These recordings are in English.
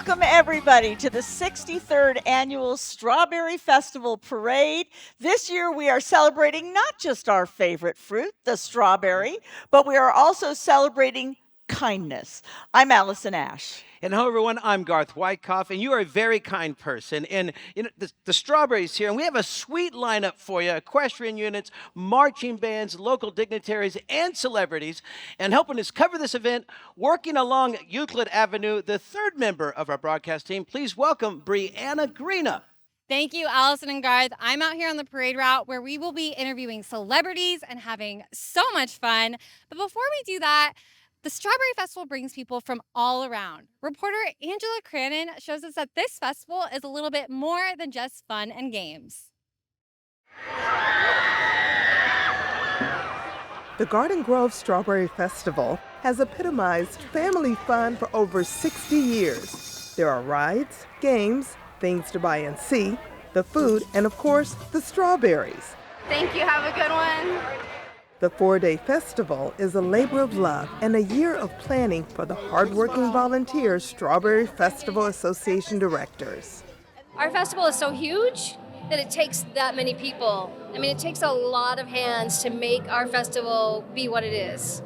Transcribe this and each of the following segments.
Welcome, everybody, to the 63rd Annual Strawberry Festival Parade. This year, we are celebrating not just our favorite fruit, the strawberry, but we are also celebrating kindness. I'm Allison Ash. And hello, everyone. I'm Garth Wyckoff, and you are a very kind person. And the strawberries here, and we have a sweet lineup for you: equestrian units, marching bands, local dignitaries, and celebrities. And helping us cover this event, working along Euclid Avenue, the third member of our broadcast team. Please welcome Brianna Greena. Thank you, Allison and Garth. I'm out here on the parade route where we will be interviewing celebrities and having so much fun. But before we do that, the Strawberry Festival brings people from all around. Reporter Angela Cranon shows us that this festival is a little bit more than just fun and games. The Garden Grove Strawberry Festival has epitomized family fun for over 60 years. There are rides, games, things to buy and see, the food, and of course, the strawberries. Thank you. Have a good one. The 4-day festival is a labor of love and a year of planning for the hardworking volunteer Strawberry Festival Association directors. Our festival is so huge that it takes that many people. I mean, it takes a lot of hands to make our festival be what it is.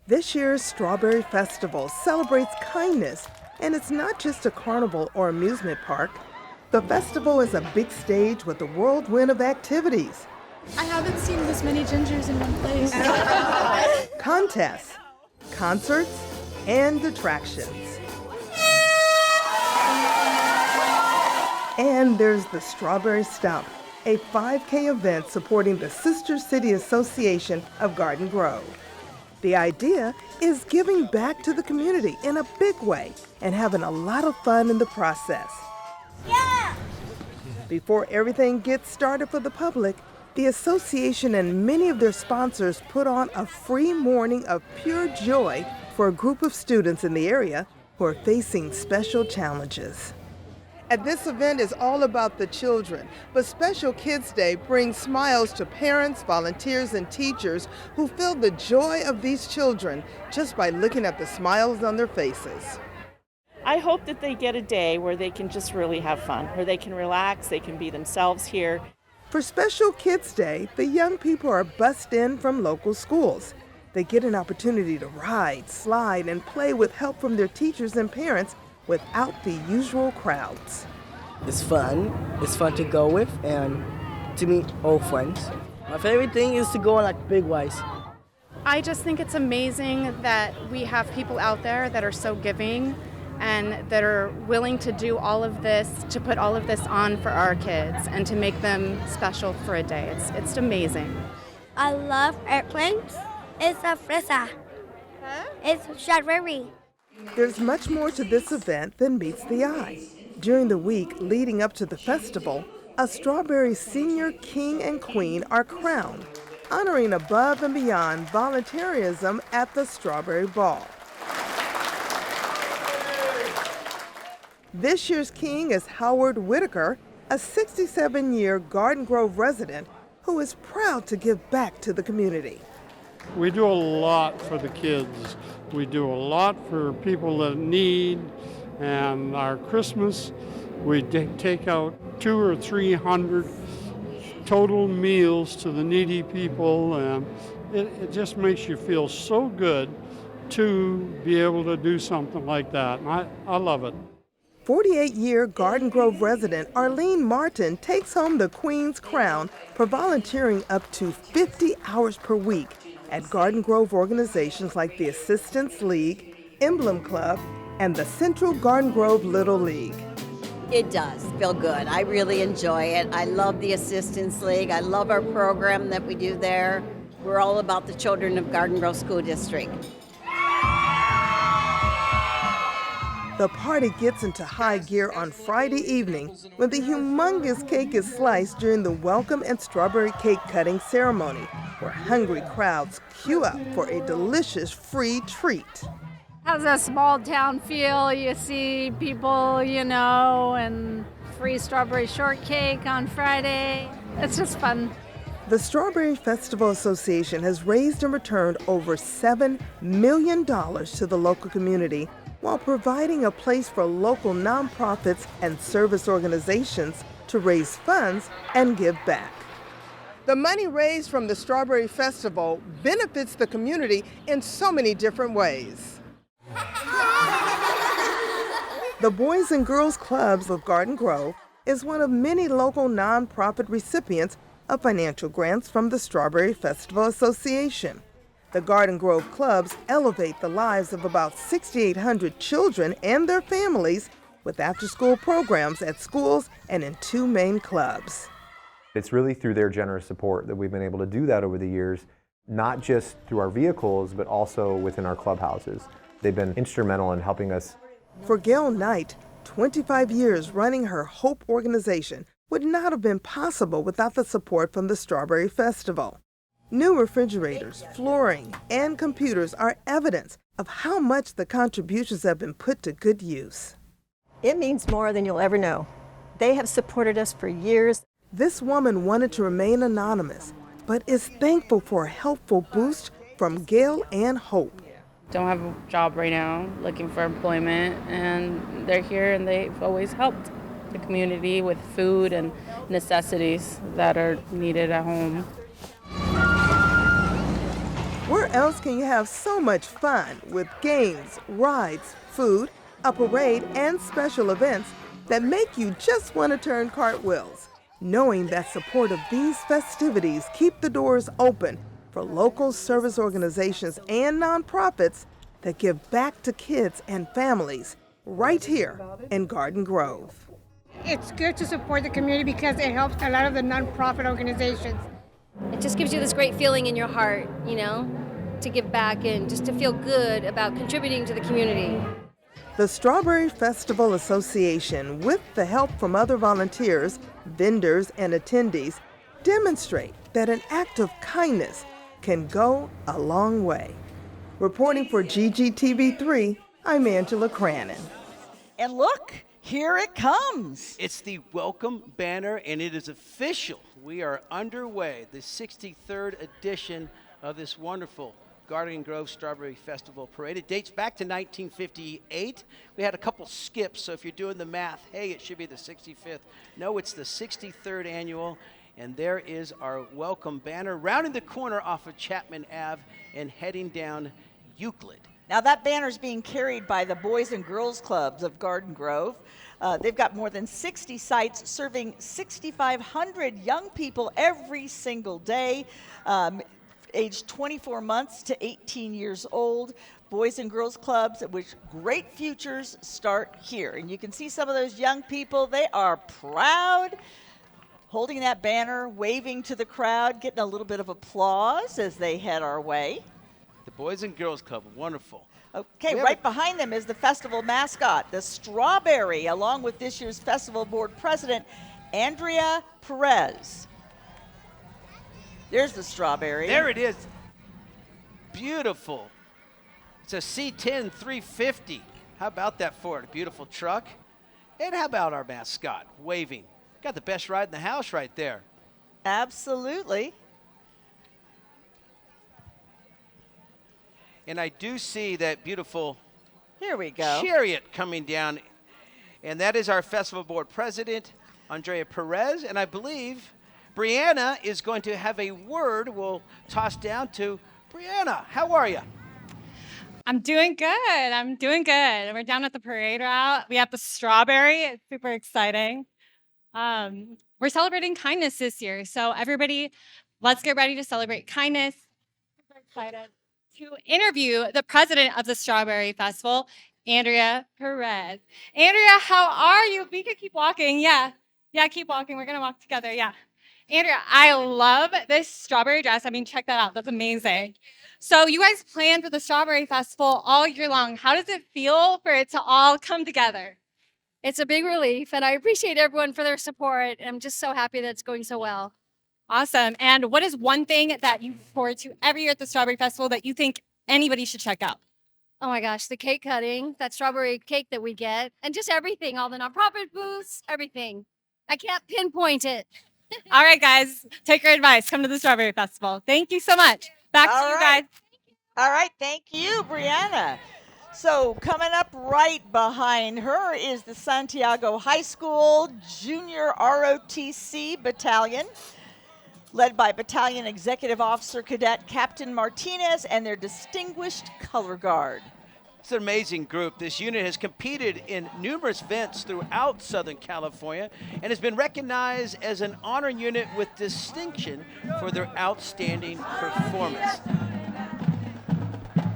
This year's Strawberry Festival celebrates kindness, and it's not just a carnival or amusement park. The festival is a big stage with a whirlwind of activities. I haven't seen this many gingers in one place. Contests, concerts, and attractions. And there's the Strawberry Stomp, a 5K event supporting the Sister City Association of Garden Grove. The idea is giving back to the community in a big way and having a lot of fun in the process. Yeah! Before everything gets started for the public, the association and many of their sponsors put on a free morning of pure joy for a group of students in the area who are facing special challenges. And this event is all about the children, but Special Kids Day brings smiles to parents, volunteers, and teachers who feel the joy of these children just by looking at the smiles on their faces. I hope that they get a day where they can just really have fun, where they can relax, they can be themselves here. For Special Kids Day, the young people are bussed in from local schools. They get an opportunity to ride, slide, and play with help from their teachers and parents without the usual crowds. It's fun to go with and to meet old friends. My favorite thing is to go on like big rides. I just think it's amazing that we have people out there that are so giving and that are willing to do all of this, to put all of this on for our kids and to make them special for a day. It's amazing. I love airplanes. It's a fresa. It's strawberry. There's much more to this event than meets the eye. During the week leading up to the festival, a Strawberry Senior King and Queen are crowned, honoring above and beyond volunteerism at the Strawberry Ball. This year's king is Howard Whitaker, a 67-year Garden Grove resident who is proud to give back to the community. We do a lot for the kids. We do a lot for people that need, and our Christmas, we take out 200 or 300 total meals to the needy people, and it just makes you feel so good to be able to do something like that, and I love it. 48-year Garden Grove resident Arlene Martin takes home the Queen's Crown for volunteering up to 50 hours per week at Garden Grove organizations like the Assistance League, Emblem Club, and the Central Garden Grove Little League. It does feel good. I really enjoy it. I love the Assistance League. I love our program that we do there. We're all about the children of Garden Grove School District. The party gets into high gear on Friday evening when the humongous cake is sliced during the welcome and strawberry cake cutting ceremony, where hungry crowds queue up for a delicious free treat. Has a small town feel. You see people, and free strawberry shortcake on Friday. It's just fun. The Strawberry Festival Association has raised and returned over $7 million to the local community while providing a place for local nonprofits and service organizations to raise funds and give back. The money raised from the Strawberry Festival benefits the community in so many different ways. The Boys and Girls Clubs of Garden Grove is one of many local nonprofit recipients of financial grants from the Strawberry Festival Association. The Garden Grove clubs elevate the lives of about 6,800 children and their families with after-school programs at schools and in 2 main clubs. It's really through their generous support that we've been able to do that over the years, not just through our vehicles, but also within our clubhouses. They've been instrumental in helping us. For Gail Knight, 25 years running her Hope organization would not have been possible without the support from the Strawberry Festival. New refrigerators, flooring, and computers are evidence of how much the contributions have been put to good use. It means more than you'll ever know. They have supported us for years. This woman wanted to remain anonymous, but is thankful for a helpful boost from Gail and Hope. Don't have a job right now, looking for employment, and they're here and they've always helped the community with food and necessities that are needed at home. Where else can you have so much fun with games, rides, food, a parade, and special events that make you just want to turn cartwheels? Knowing that support of these festivities keep the doors open for local service organizations and nonprofits that give back to kids and families right here in Garden Grove. It's good to support the community because it helps a lot of the nonprofit organizations. It just gives you this great feeling in your heart, you know, to give back and just to feel good about contributing to the community. The Strawberry Festival Association, with the help from other volunteers, vendors, and attendees, demonstrate that an act of kindness can go a long way. Reporting for GGTV3, I'm Angela Cranon. And look, here it comes. It's the welcome banner, and it is official. We are underway, the 63rd edition of this wonderful Garden Grove Strawberry Festival Parade. It dates back to 1958. We had a couple skips, so if you're doing the math, hey, it should be the 65th. No, it's the 63rd annual, and there is our welcome banner rounding the corner off of Chapman Ave and heading down Euclid. Now that banner is being carried by the Boys and Girls Clubs of Garden Grove. They've got more than 60 sites serving 6,500 young people every single day, aged 24 months to 18 years old. Boys and Girls Clubs, which great futures start here. And you can see some of those young people. They are proud, holding that banner, waving to the crowd, getting a little bit of applause as they head our way. The Boys and Girls Club, wonderful. Okay, right behind them is the festival mascot, the Strawberry, along with this year's festival board president, Andrea Perez. There's the Strawberry. There it is. Beautiful. It's a C10 350. How about that for it? A beautiful truck. And how about our mascot waving? Got the best ride in the house right there. Absolutely. And I do see that beautiful Here we go. chariot coming down. And that is our festival board president, Andrea Perez. And I believe Brianna is going to have a word we'll toss down to Brianna. How are you? I'm doing good. I'm doing good. We're down at the parade route. We have the Strawberry. It's super exciting. We're celebrating kindness this year. So everybody, let's get ready to celebrate kindness. Super excited to interview the president of the Strawberry Festival, Andrea Perez. Andrea, how are you? We could keep walking. Yeah, keep walking. We're going to walk together. Yeah. Andrea, I love this strawberry dress. I mean, check that out. That's amazing. So you guys plan for the Strawberry Festival all year long. How does it feel for it to all come together? It's a big relief, and I appreciate everyone for their support. I'm just so happy that it's going so well. Awesome. And what is one thing that you look forward to every year at the Strawberry Festival that you think anybody should check out? Oh my gosh, the cake cutting, that strawberry cake that we get, and just everything, all the nonprofit booths, everything. I can't pinpoint it. All right, guys, take your advice. Come to the Strawberry Festival. Thank you so much. Back to you guys. All right, thank you, Brianna. So coming up right behind her is the Santiago High School Junior ROTC Battalion, led by Battalion Executive Officer Cadet Captain Martinez and their distinguished color guard. It's an amazing group. This unit has competed in numerous events throughout Southern California and has been recognized as an honor unit with distinction for their outstanding performance.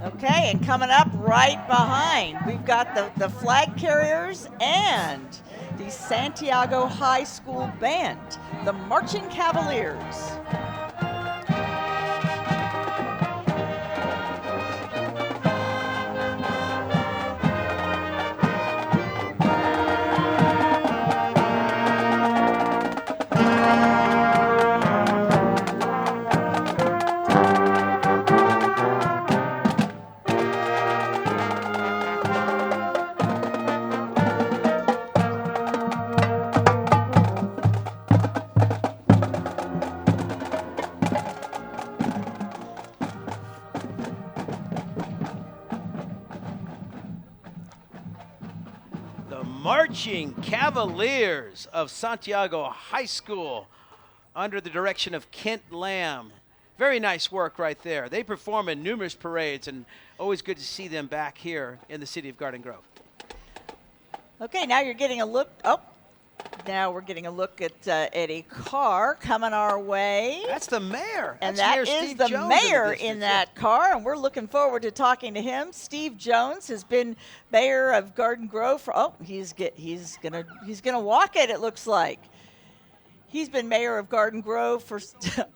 Okay, and coming up right behind, we've got the flag carriers and the Santiago High School Band, the Marching Cavaliers. Marching Cavaliers of Santiago High School under the direction of Kent Lamb. Very nice work right there. They perform in numerous parades, and always good to see them back here in the city of Garden Grove. Okay, now you're getting a look. Now we're getting a look at a car coming our way. That's the mayor. And That's that Mayor is Steve the Jones mayor in that car, and we're looking forward to talking to him. Steve Jones has been mayor of Garden Grove for, he's gonna walk it looks like. He's been mayor of Garden Grove for,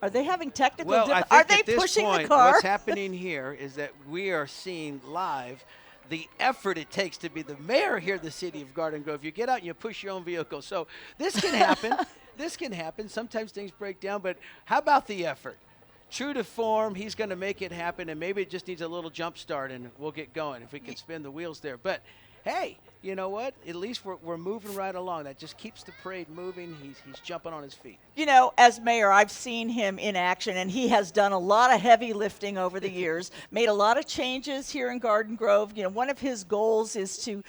are they having technical difficulties? Are they pushing the car? What's happening here is that we are seeing live the effort it takes to be the mayor here in the city of Garden Grove. You get out and you push your own vehicle. So this can happen. This can happen. Sometimes things break down, but how about the effort? True to form, he's going to make it happen, and maybe it just needs a little jump start, and we'll get going if we can spin the wheels there. But, hey, you know what? At least we're moving right along. That just keeps the parade moving. He's jumping on his feet. You know, as mayor, I've seen him in action, and he has done a lot of heavy lifting over the years, made a lot of changes here in Garden Grove. You know, one of his goals is to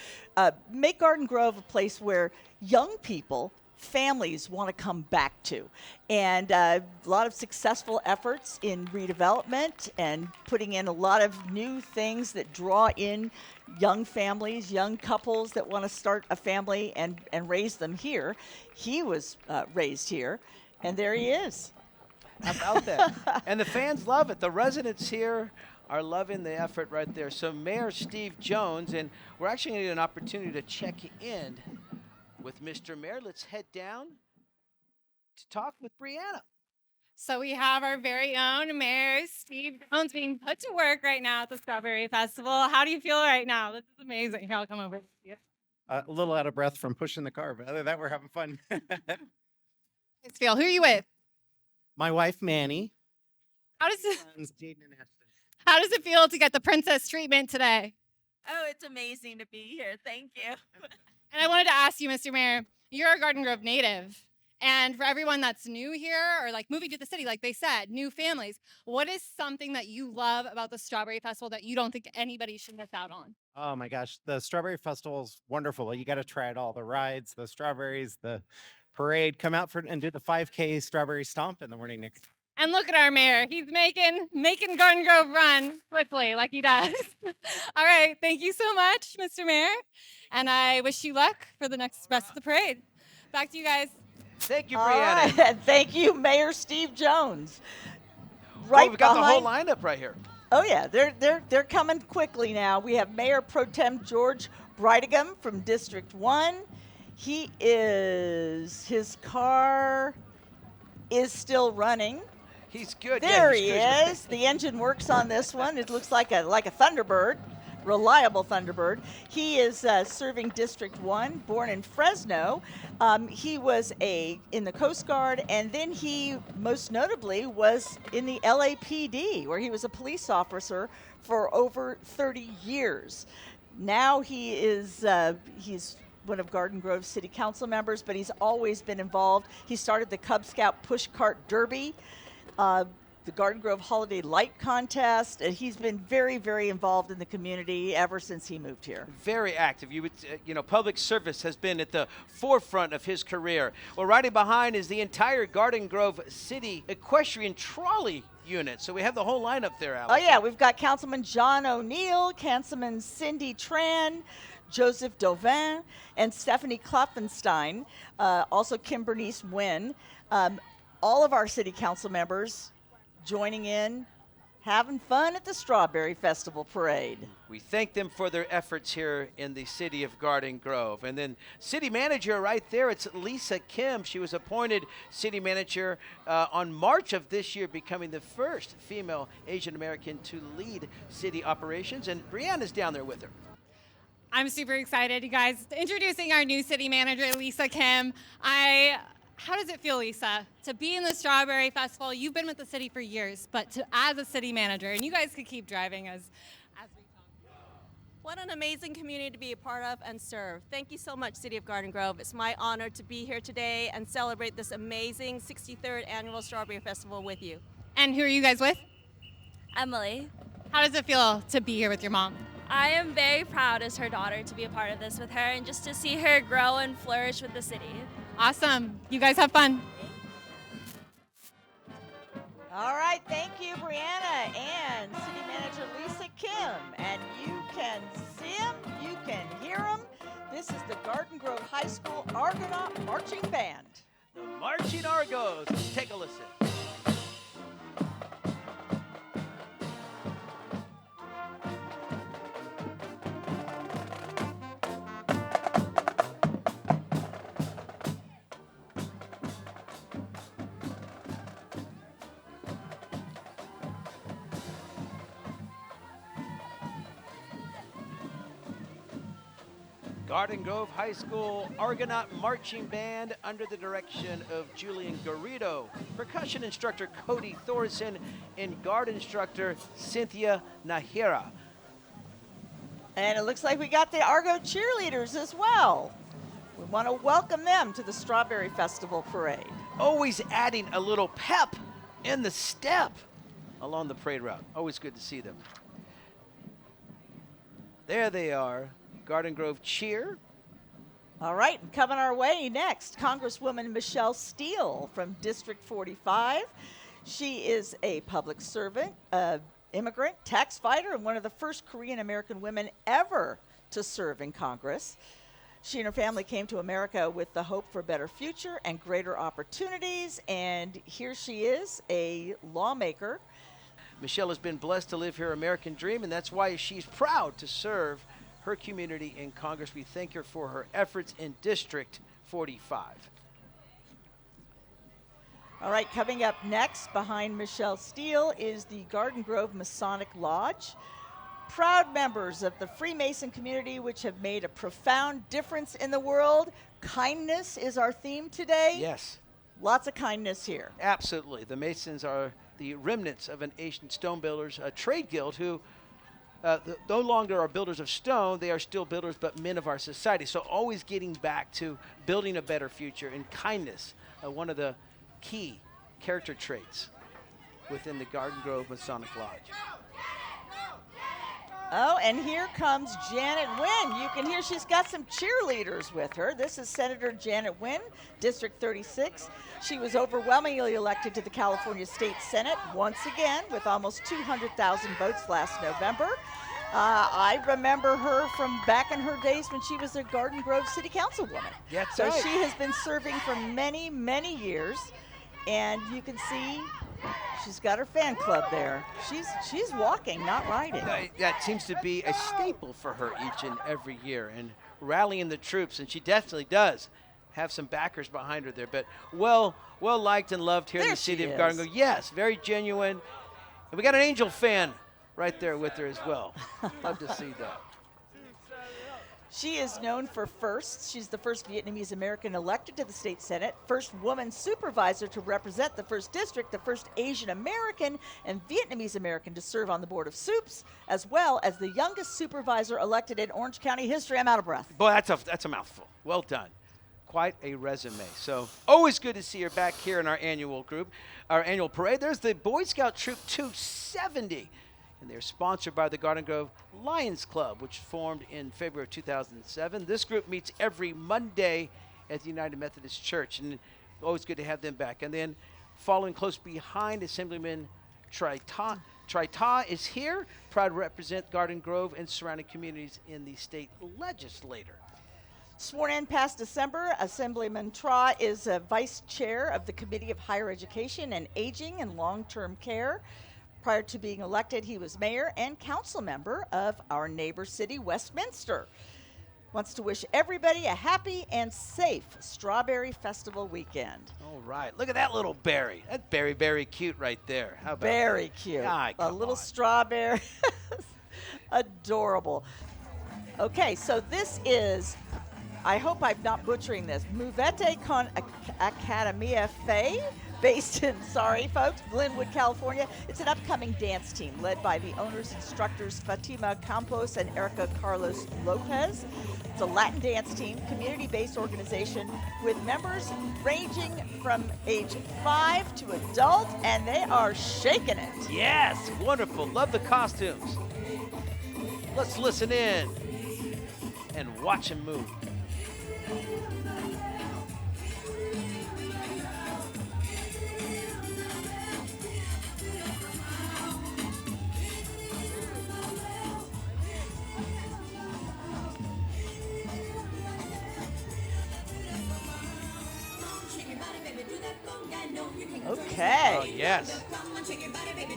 make Garden Grove a place where young people, families want to come back to. And a lot of successful efforts in redevelopment and putting in a lot of new things that draw in young families, young couples that want to start a family and raise them here. He was raised here, and there he is. How about that? And the fans love it. The residents here are loving the effort right there. So Mayor Steve Jones, and we're actually going to get an opportunity to check in with Mr. Mayor. Let's head down to talk with Brianna. So we have our very own Mayor Steve Jones being put to work right now at the Strawberry Festival. How do you feel right now? This is amazing. Here, I'll come over. Yeah. A little out of breath from pushing the car, but other than that, we're having fun. Feel. Who are you with? My wife, Manny. How does it? Sons, Jaden and Ashton. How does it feel to get the princess treatment today? Oh, it's amazing to be here. Thank you. And I wanted to ask you, Mr. Mayor, you're a Garden Grove native. And for everyone that's new here or like moving to the city, like they said, new families, what is something that you love about the Strawberry Festival that you don't think anybody should miss out on? Oh my gosh, the Strawberry Festival is wonderful. You got to try it all. The rides, the strawberries, the parade. Come out and do the 5K strawberry stomp in the morning next. And look at our mayor. He's making Garden Grove run swiftly like he does. All right. Thank you so much, Mr. Mayor. And I wish you luck for the next rest of the parade. Back to you guys. Thank you, All Brianna. right. Thank you, Mayor Steve Jones. Right we've got the whole behind- lineup right here. Oh yeah, they're coming quickly now. We have Mayor Pro Tem George Brightigam from District 1. His car is still running. He's good. There yeah, he is. The engine works on this one. It looks like a Thunderbird, reliable Thunderbird. He is serving District 1, born in Fresno. He was in the Coast Guard, and then he most notably was in the LAPD, where he was a police officer for over 30 years. Now he's one of Garden Grove City Council members, but he's always been involved. He started the Cub Scout Push Cart Derby. the Garden Grove Holiday Light Contest. And he's been very, very involved in the community ever since he moved here. Very active. Public service has been at the forefront of his career. Well, riding behind is the entire Garden Grove City Equestrian Trolley unit. So we have the whole lineup there, Alex. Oh, yeah. We've got Councilman John O'Neill, Councilman Cindy Tran, Joseph Dovin, and Stephanie Klopfenstein, also Kim Bernice Wynn. All of our city council members joining in, having fun at the Strawberry Festival Parade. We thank them for their efforts here in the city of Garden Grove. And then city manager right there, it's Lisa Kim. She was appointed city manager on March of this year, becoming the first female Asian American to lead city operations. And Brianna's down there with her. I'm super excited, you guys. Introducing our new city manager, Lisa Kim. How does it feel, Lisa, to be in the Strawberry Festival? You've been with the city for years, but as a city manager, and you guys could keep driving as we talk. What an amazing community to be a part of and serve. Thank you so much, City of Garden Grove. It's my honor to be here today and celebrate this amazing 63rd Annual Strawberry Festival with you. And who are you guys with? Emily. How does it feel to be here with your mom? I am very proud as her daughter to be a part of this with her and just to see her grow and flourish with the city. Awesome. You guys have fun. All right, thank you, Brianna and City Manager Lisa Kim. And you can see them, you can hear them. This is the Garden Grove High School Argonaut Marching Band. The Marching Argos. Take a listen. Garden Grove High School Argonaut Marching Band under the direction of Julian Garrido, percussion instructor Cody Thorson, and guard instructor Cynthia Nahira. And it looks like we got the Argo cheerleaders as well. We want to welcome them to the Strawberry Festival Parade. Always adding a little pep in the step along the parade route. Always good to see them. There they are. Garden Grove cheer. All right, coming our way next, Congresswoman Michelle Steele from District 45. She is a public servant, immigrant, tax fighter, and one of the first Korean American women ever to serve in Congress. She and her family came to America with the hope for a better future and greater opportunities, and here she is, a lawmaker. Michelle has been blessed to live her American dream, and that's why she's proud to serve her community in Congress. We thank her for her efforts in District 45. All right, coming up next behind Michelle Steele is the Garden Grove Masonic Lodge. Proud members of the Freemason community which have made a profound difference in the world. Kindness is our theme today. Yes. Lots of kindness here. Absolutely. The Masons are the remnants of an ancient stone builders, a trade guild who no longer are builders of stone, they are still builders, but men of our society. So always getting back to building a better future, and kindness, one of the key character traits within the Garden Grove Masonic Lodge. Oh, and here comes Janet Wynn. You can hear she's got some cheerleaders with her. This is Senator Janet Wynn, District 36. She was overwhelmingly elected to the California State Senate once again with almost 200,000 votes last November. I remember her from back in her days when she was a Garden Grove City Councilwoman. That's so right. She has been serving for many, many years, and you can see she's got her fan club there. She's walking, not riding. That seems to be a staple for her each and every year, and rallying the troops, and she definitely does have some backers behind her there, but well liked and loved here in the city of Garden Grove. Yes, very genuine. And we got an Angel fan right there with her as well. Love to see that. She is known for firsts. She's the first Vietnamese American elected to the state Senate, first woman supervisor to represent the 1st District, the first Asian American and Vietnamese American to serve on the Board of Soups, as well as the youngest supervisor elected in Orange County history. I'm out of breath. Boy, that's a mouthful. Well done. quite a resume. So always good to see her back here in our annual parade. There's the Boy Scout Troop 270. And they're sponsored by the Garden Grove Lions Club, which formed in February of 2007. This group meets every Monday at the United Methodist Church, and always good to have them back. And then following close behind, Assemblyman Trita is here, proud to represent Garden Grove and surrounding communities in the state legislature. Sworn in past December, Assemblyman Tra is Vice Chair of the Committee of Higher Education and Aging and Long-Term Care. Prior to being elected, he was mayor and council member of our neighbor city, Westminster. Wants to wish everybody a happy and safe Strawberry Festival weekend. All right. Look at that little berry. That's very, very cute right there. How about Very that? cute. Ah, a little strawberry. Adorable. Okay, so this is, I hope I'm not butchering this, Mouvete con Academia Fe, based in, sorry folks, Glenwood, California. It's an upcoming dance team led by the owners, instructors Fatima Campos and Erica Carlos Lopez. It's a Latin dance team, community-based organization with members ranging from age 5 to adult, and they are shaking it. Yes, wonderful. Love the costumes. Let's listen in and watch them move. Okay. Oh, yes.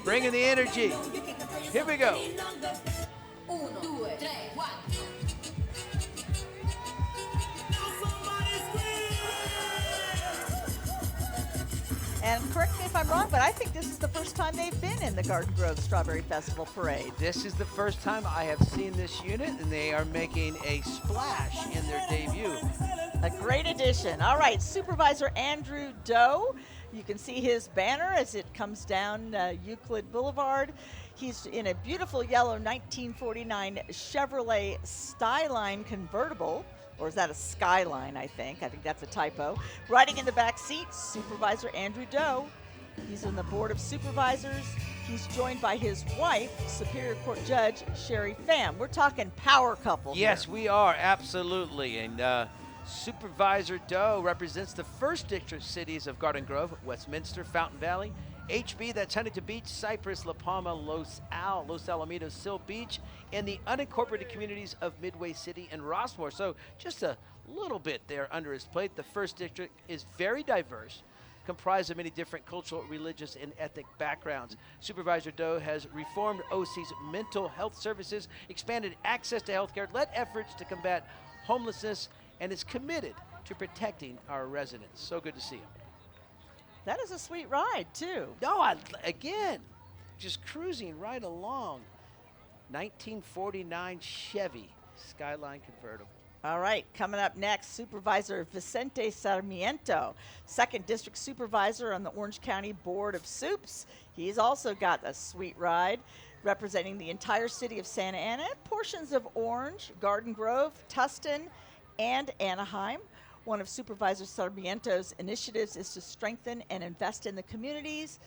Bringing the energy. Here we go. And correct me if I'm wrong, but I think this is the first time they've been in the Garden Grove Strawberry Festival Parade. This is the first time I have seen this unit, and they are making a splash in their debut. A great addition. All right, Supervisor Andrew Doe. You can see his banner as it comes down Euclid Boulevard. He's in a beautiful yellow 1949 Chevrolet Skyline convertible. Or is that a Skyline, I think? I think that's a typo. Riding in the back seat, Supervisor Andrew Doe. He's on the Board of Supervisors. He's joined by his wife, Superior Court Judge Sherry Pham. We're talking power couple Yes, here. we are, absolutely. And Supervisor Doe represents the first district cities of Garden Grove, Westminster, Fountain Valley, HB, that's Huntington Beach, Cypress, La Palma, Los Alamitos, Seal Beach, and the unincorporated communities of Midway City and Rossmore. So just a little bit there under his plate. The first district is very diverse, comprised of many different cultural, religious, and ethnic backgrounds. Supervisor Doe has reformed OC's mental health services, expanded access to health care, led efforts to combat homelessness, and is committed to protecting our residents. So good to see him. That is a sweet ride, too. No, again, just cruising right along. 1949 Chevy Skyline convertible. All right, coming up next, Supervisor Vicente Sarmiento, 2nd District Supervisor on the Orange County Board of Soups. He's also got a sweet ride representing the entire city of Santa Ana, portions of Orange, Garden Grove, Tustin, and Anaheim. One of Supervisor Sarmiento's initiatives is to strengthen and invest in the communities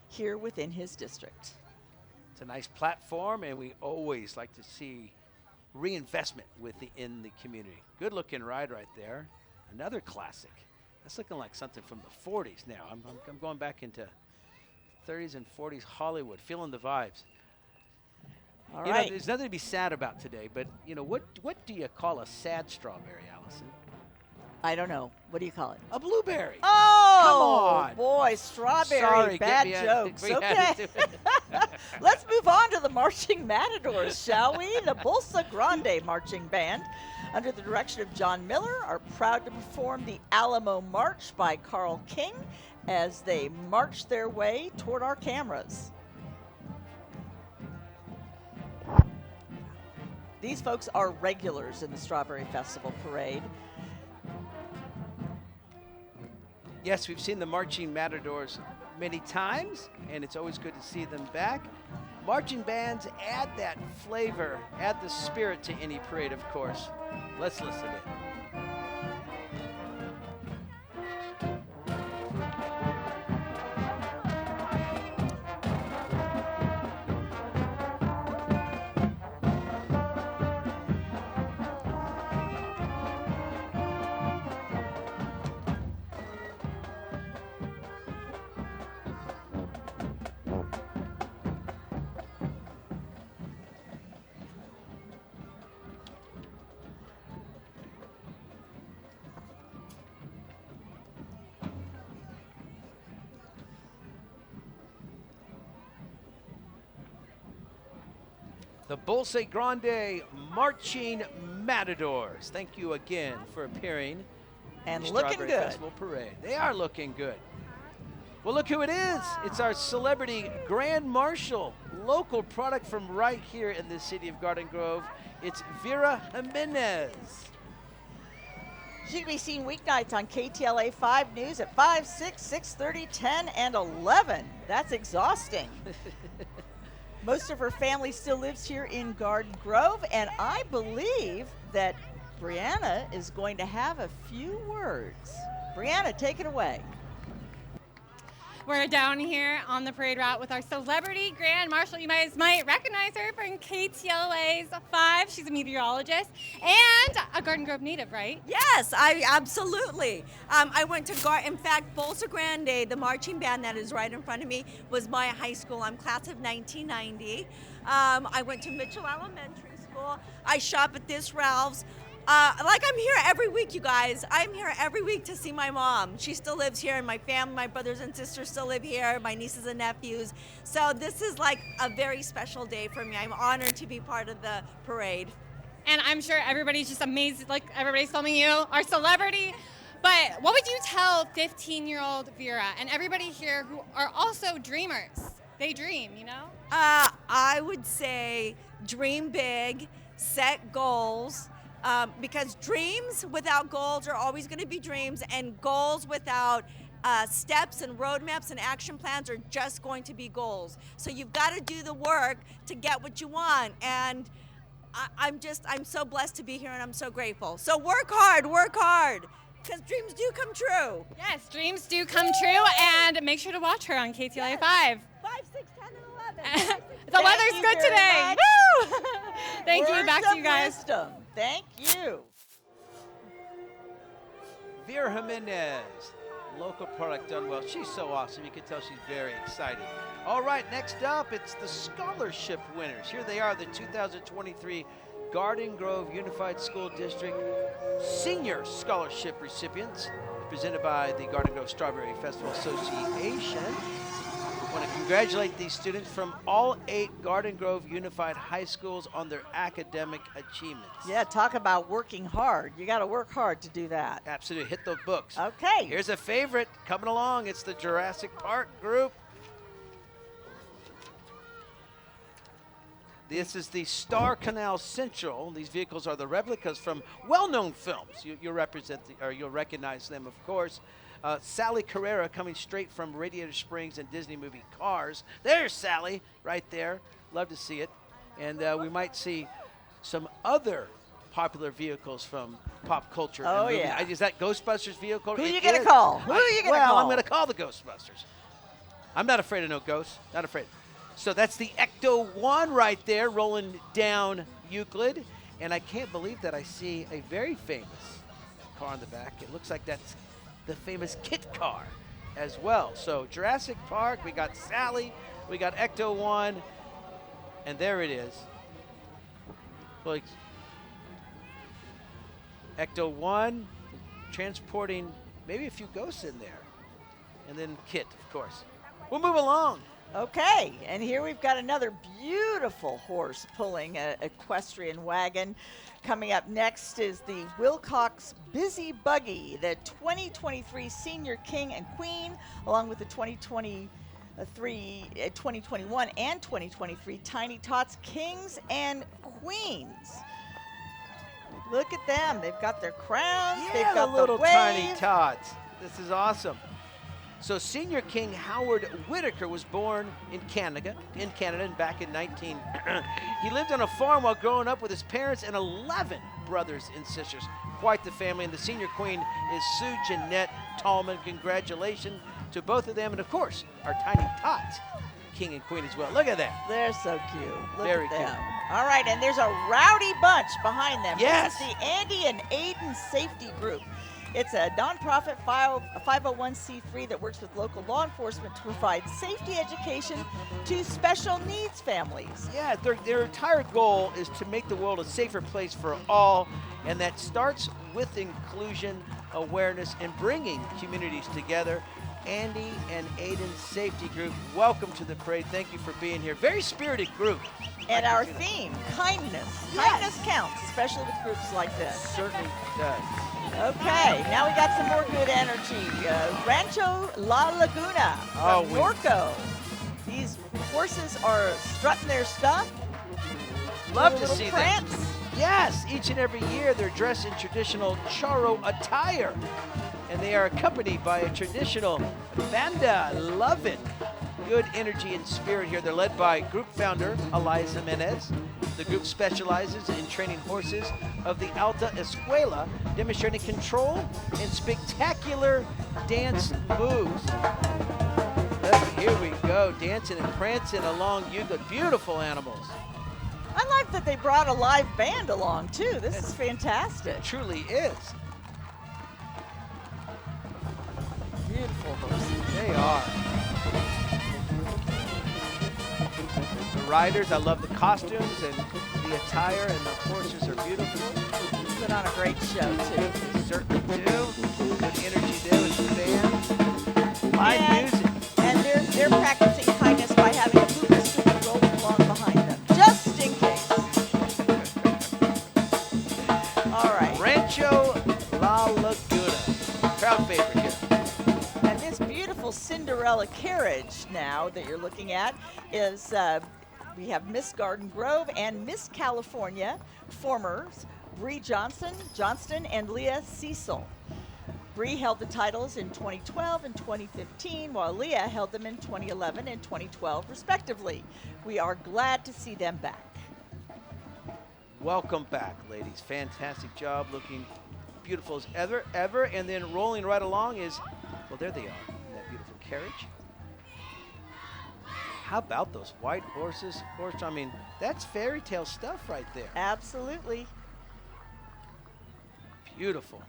here within his district. It's a nice platform, and we always like to see reinvestment in the community. Good looking ride right there. Another classic. That's looking like something from the 40s now. I'm going back into 30s and 40s Hollywood, feeling the vibes. All you right. know, there's nothing to be sad about today, but you know, what do you call a sad strawberry, Allison? I don't know. What do you call it? A blueberry. Oh, Come on. boy, strawberry, Sorry, bad we had jokes. to Okay. do it. Let's move on to the Marching Matadors, shall we? The Bolsa Grande Marching Band, under the direction of John Miller, are proud to perform the Alamo March by Carl King as they march their way toward our cameras. These folks are regulars in the Strawberry Festival Parade. Yes, we've seen the Marching Matadors many times, and it's always good to see them back. Marching bands add that flavor, add the spirit to any parade, of course. Let's listen in. the Bolse Grande Marching Matadors. Thank you again for appearing and in the looking Strawberry good. Festival Parade. They are looking good. Well, look who it is. It's our celebrity Grand Marshal, local product from right here in the city of Garden Grove. It's Vera Jimenez. She can be seen weeknights on KTLA 5 News at 5, 6, 6:30, 10, and 11. That's exhausting. Most of her family still lives here in Garden Grove, and I believe that Brianna is going to have a few words. Brianna, take it away. We're down here on the parade route with our celebrity Grand Marshal. You guys might recognize her from KTLA's 5. She's a meteorologist and a Garden Grove native, right? Yes, I absolutely. I went to in fact, Bolse Grande, the marching band that is right in front of me, was my high school. I'm class of 1990. I went to Mitchell Elementary School. I shop at this Ralph's. Like I'm here every week, you guys. I'm here every week to see my mom. She still lives here, and my family, my brothers and sisters still live here, my nieces and nephews. So this is like a very special day for me. I'm honored to be part of the parade. And I'm sure everybody's just amazed, like everybody's filming you, our celebrity. But what would you tell 15-year-old Vera and everybody here who are also dreamers? They dream, you know? I would say dream big, set goals. Because dreams without goals are always going to be dreams, and goals without steps and roadmaps and action plans are just going to be goals. So you've got to do the work to get what you want, and I'm so blessed to be here, and I'm so grateful. So work hard, because dreams do come true. Yes, dreams do come true, and make sure to watch her on KTLA 5. 5, 6, 10, and 11. The weather's good today. Woo! Thank you. Back to you guys. Wisdom. Thank you. Vera Jimenez, local product done well. She's so awesome. You can tell she's very excited. All right, next up, it's the scholarship winners. Here they are, the 2023 Garden Grove Unified School District Senior Scholarship recipients, presented by the Garden Grove Strawberry Festival Association. I want to congratulate these students from all 8 Garden Grove Unified High Schools on their academic achievements. Yeah, talk about working hard. You got to work hard to do that. Absolutely, hit those books. Okay. Here's a favorite coming along. It's the Jurassic Park group. This is the Star Canal Central. These vehicles are the replicas from well-known films. You'll recognize them, of course. Sally Carrera coming straight from Radiator Springs and Disney movie Cars. There's Sally right there. Love to see it. And we might see some other popular vehicles from pop culture. Oh, and yeah. Is that Ghostbusters vehicle? Who are you going to call? Who are you going to call? Well, I'm going to call the Ghostbusters. I'm not afraid of no ghosts. Not afraid. So that's the Ecto 1 right there rolling down Euclid. And I can't believe that I see a very famous car in the back. It looks like that's the famous Kit car as well. So Jurassic Park, we got Sally, we got Ecto 1, and there it is. Like Ecto 1 transporting maybe a few ghosts in there. And then Kit, of course. We'll move along. Okay, and here we've got another beautiful horse pulling an equestrian wagon. Coming up next is the Wilcox Busy Buggy, the 2023 Senior King and Queen, along with the 2021 and 2023 Tiny Tots Kings and Queens. Look at them. They've got their crowns. Yeah, they've got the little the wave. Tiny Tots. This is awesome. So Senior King Howard Whitaker was born in Canada back in He lived on a farm while growing up with his parents and 11 brothers and sisters. Quite the family. And the Senior Queen is Sue Jeanette Tallman. Congratulations to both of them. And of course, our Tiny Tots, King and Queen as well. Look at that. They're so cute. Look Very at them. cute. All right, and there's a rowdy bunch behind them. Yes. This is the Andy and Aiden Safety Group. It's a nonprofit 501c3 that works with local law enforcement to provide safety education to special needs families. Yeah, their entire goal is to make the world a safer place for all, and that starts with inclusion, awareness, and bringing communities together. Andy and Aiden Safety Group. Welcome to the parade. Thank you for being here. Very spirited group. And our theme, kindness. Kindness counts, especially with groups like this. Certainly does. Okay, now we got some more good energy. Rancho La Laguna Oh, from Norco. These horses are strutting their stuff. Love A to little see prance. them. Yes, each and every year they're dressed in traditional Charo attire. And they are accompanied by a traditional banda. Love it. Good energy and spirit here. They're led by group founder Eliza Menez. The group specializes in training horses of the Alta Escuela, demonstrating control and spectacular dance moves. Here we go, dancing and prancing along Euclid. Beautiful animals. I like that they brought a live band along too. This is fantastic. It truly is. Beautiful horses. They are. The riders, I love the costumes and the attire, and the horses are beautiful. Put on a great show too. They certainly do. Good energy there with the band. Live music. And they're practicing kindness by having a poop street rolling along behind them, just in case. All right. Rancho La Laguna. Crowd favorite here. And this beautiful Cinderella carriage now that you're looking at is, we have Miss Garden Grove and Miss California performers, Bree Johnston, and Leah Cecil. Bree held the titles in 2012 and 2015, while Leah held them in 2011 and 2012, respectively. We are glad to see them back. Welcome back, ladies. Fantastic job, looking beautiful as ever. And then rolling right along is, well, there they are, in that beautiful carriage. How about those white horses? I mean, that's fairy tale stuff right there. Absolutely. Beautiful.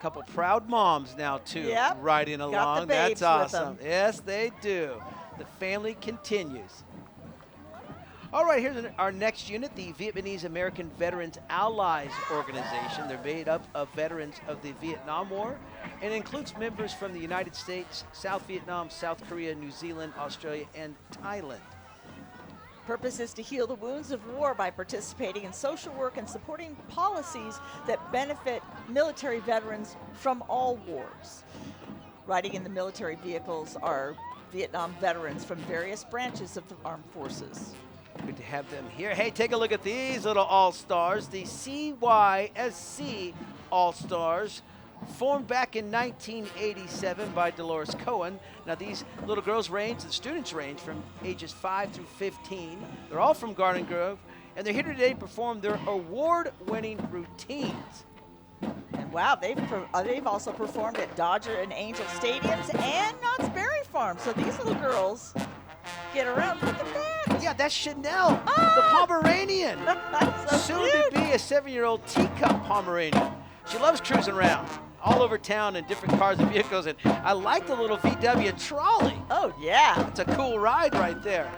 Couple proud moms now too, Yep. riding Got along. the babes That's with awesome. them. Yes, they do. The family continues. All right, here's our next unit, the Vietnamese American Veterans Allies Organization. They're made up of veterans of the Vietnam War and includes members from the United States, South Vietnam, South Korea, New Zealand, Australia, and Thailand. Purpose is to heal the wounds of war by participating in social work and supporting policies that benefit military veterans from all wars. Riding in the military vehicles are Vietnam veterans from various branches of the armed forces. Good to have them here. Hey, take a look at these little all-stars, the CYSC All-Stars, formed back in 1987 by Dolores Cohen. Now these little girls the students range from ages 5 through 15. They're all from Garden Grove, and they're here today to perform their award-winning routines. And wow, they've also performed at Dodger and Angel Stadiums and Knott's Berry Farm. So these little girls get around with the band. Yeah, that's Chanel, the Pomeranian. So soon to be a 7-year-old teacup Pomeranian. She loves cruising around all over town in different cars and vehicles, and I like the little VW trolley. Oh, yeah. It's a cool ride right there.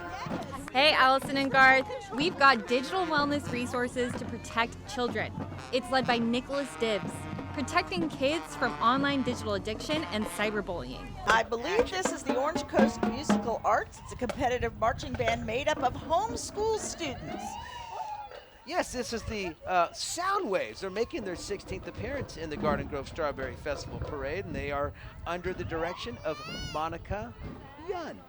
Hey, Allison and Garth. We've got digital wellness resources to protect children. It's led by Nicholas Dibbs, protecting kids from online digital addiction and cyberbullying. I believe this is the Orange Coast Musical Arts. It's a competitive marching band made up of homeschool students. Yes, this is the Soundwaves. They're making their 16th appearance in the Garden Grove Strawberry Festival Parade, and they are under the direction of Monica Yun.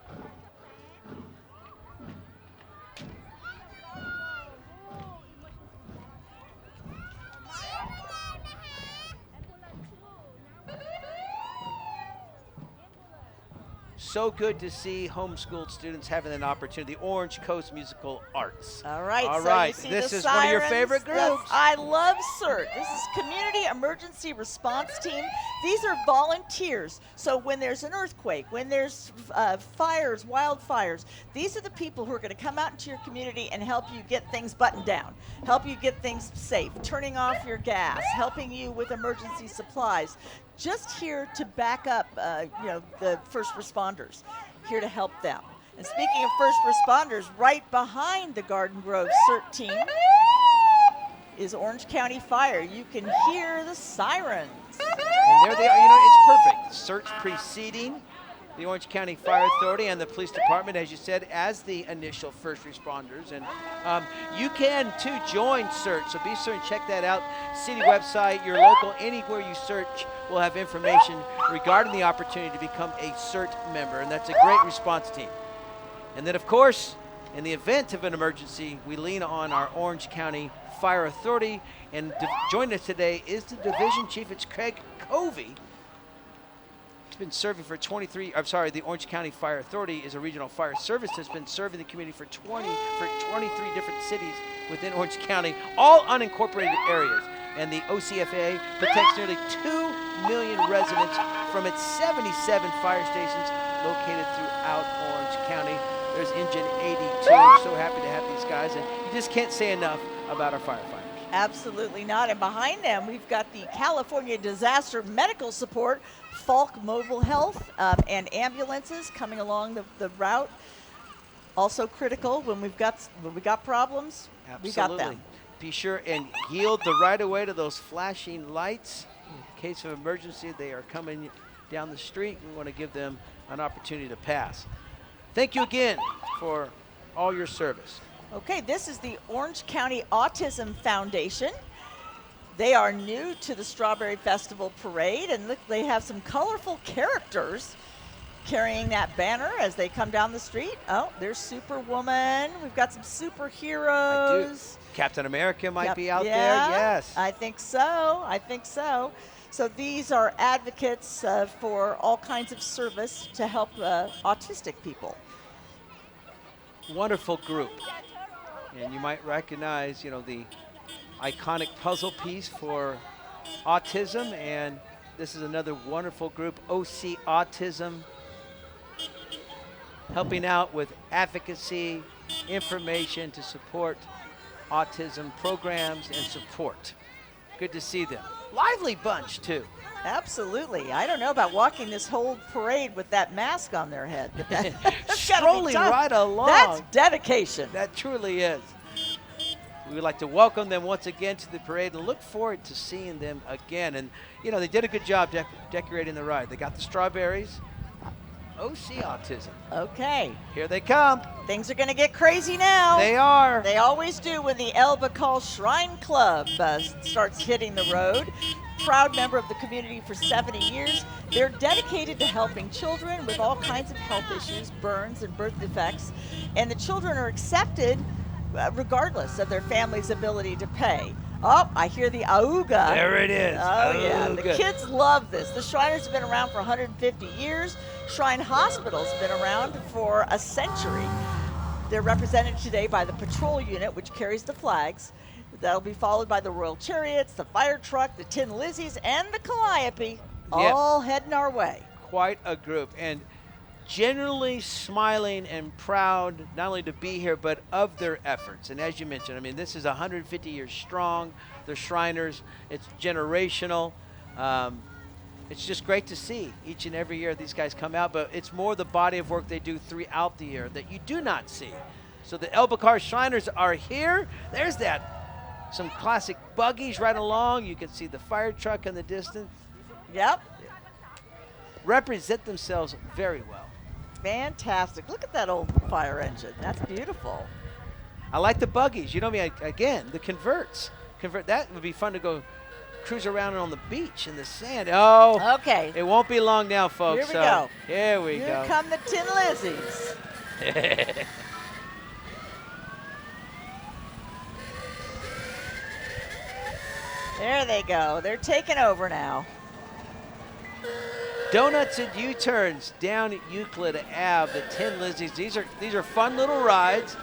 So good to see homeschooled students having an opportunity. The Orange Coast Musical Arts. All right. All so right. You see This the is one of your sirens. favorite groups. I love CERT. This is Community Emergency Response Team. These are volunteers. So when there's an earthquake, when there's fires, wildfires, these are the people who are going to come out into your community and help you get things buttoned down, help you get things safe, turning off your gas, helping you with emergency supplies. Just here to back up, the first responders, here to help them. And speaking of first responders, right behind the Garden Grove CERT team is Orange County Fire. You can hear the sirens. And there they are. You know, it's perfect. Search preceding the Orange County Fire Authority and the police department, as you said, as the initial first responders. And you can, too, join search. So be sure and check that out. City website, your local, anywhere you search will have information regarding the opportunity to become a CERT member. And that's a great response team. And then, of course, in the event of an emergency, we lean on our Orange County Fire Authority. And joining us today is the division chief. It's Craig Covey. He's been serving for the Orange County Fire Authority is a regional fire service that's been serving the community for 23 different cities within Orange County, all unincorporated areas. And the OCFA protects nearly 2 million residents from its 77 fire stations located throughout Orange County. There's Engine 82. So happy to have these guys, and you just can't say enough about our firefighters. Absolutely not. And behind them, we've got the California Disaster Medical Support, Falk Mobile Health, and ambulances coming along the route. Also critical when we got problems. Absolutely. We got them. Be sure and yield the right of way to those flashing lights. In case of emergency, they are coming down the street. We want to give them an opportunity to pass. Thank you again for all your service. Okay, this is the Orange County Autism Foundation. They are new to the Strawberry Festival Parade, and look, they have some colorful characters carrying that banner as they come down the street. Oh, there's Superwoman. We've got some superheroes. Captain America might be out Yeah, there, yes. I think so. So these are advocates for all kinds of service to help autistic people. Wonderful group. And you might recognize, you know, the iconic puzzle piece for autism, and this is another wonderful group, OC Autism, helping out with advocacy, information to support autism programs and support. Good to see them. Lively bunch, too. Absolutely. I don't know about walking this whole parade with that mask on their head. But that's gotta be Strolling tough. right along. That's dedication. That truly is. We would like to welcome them once again to the parade and look forward to seeing them again. And, you know, they did a good job decorating the ride. They got the strawberries. OC Autism. Okay. Here they come. Things are going to get crazy now. They are. They always do when the El Bacal Shrine Club starts hitting the road. Proud member of the community for 70 years. They're dedicated to helping children with all kinds of health issues, burns and birth defects. And the children are accepted regardless of their family's ability to pay. Oh, I hear the auga. There it is. Oh, yeah. The Auga. kids love this. The Shriners have been around for 150 years. Shrine Hospital's been around for a century. They're represented today by the patrol unit, which carries the flags. That'll be followed by the Royal Chariots, the fire truck, the Tin Lizzies, and the Calliope, all heading our way. Quite a group. And generally smiling and proud not only to be here, but of their efforts. And as you mentioned, I mean, this is 150 years strong. The Shriners, it's generational. It's just great to see each and every year these guys come out, but it's more the body of work they do throughout the year that you do not see. So the El Bacar Shriners are here. There's that. Some classic buggies right along. You can see the fire truck in the distance. Yep. Represent themselves very well. Fantastic. Look at that old fire engine. That's beautiful. I like the buggies. You know me, again, the converts. That would be fun to go cruise around on the beach in the sand. Oh, okay. It won't be long now, folks. Here we go. Here we go. Here come the Tin Lizzies. There they go. They're taking over now. Donuts and U-turns down Euclid Ave, the Tin Lizzies. These are fun little rides.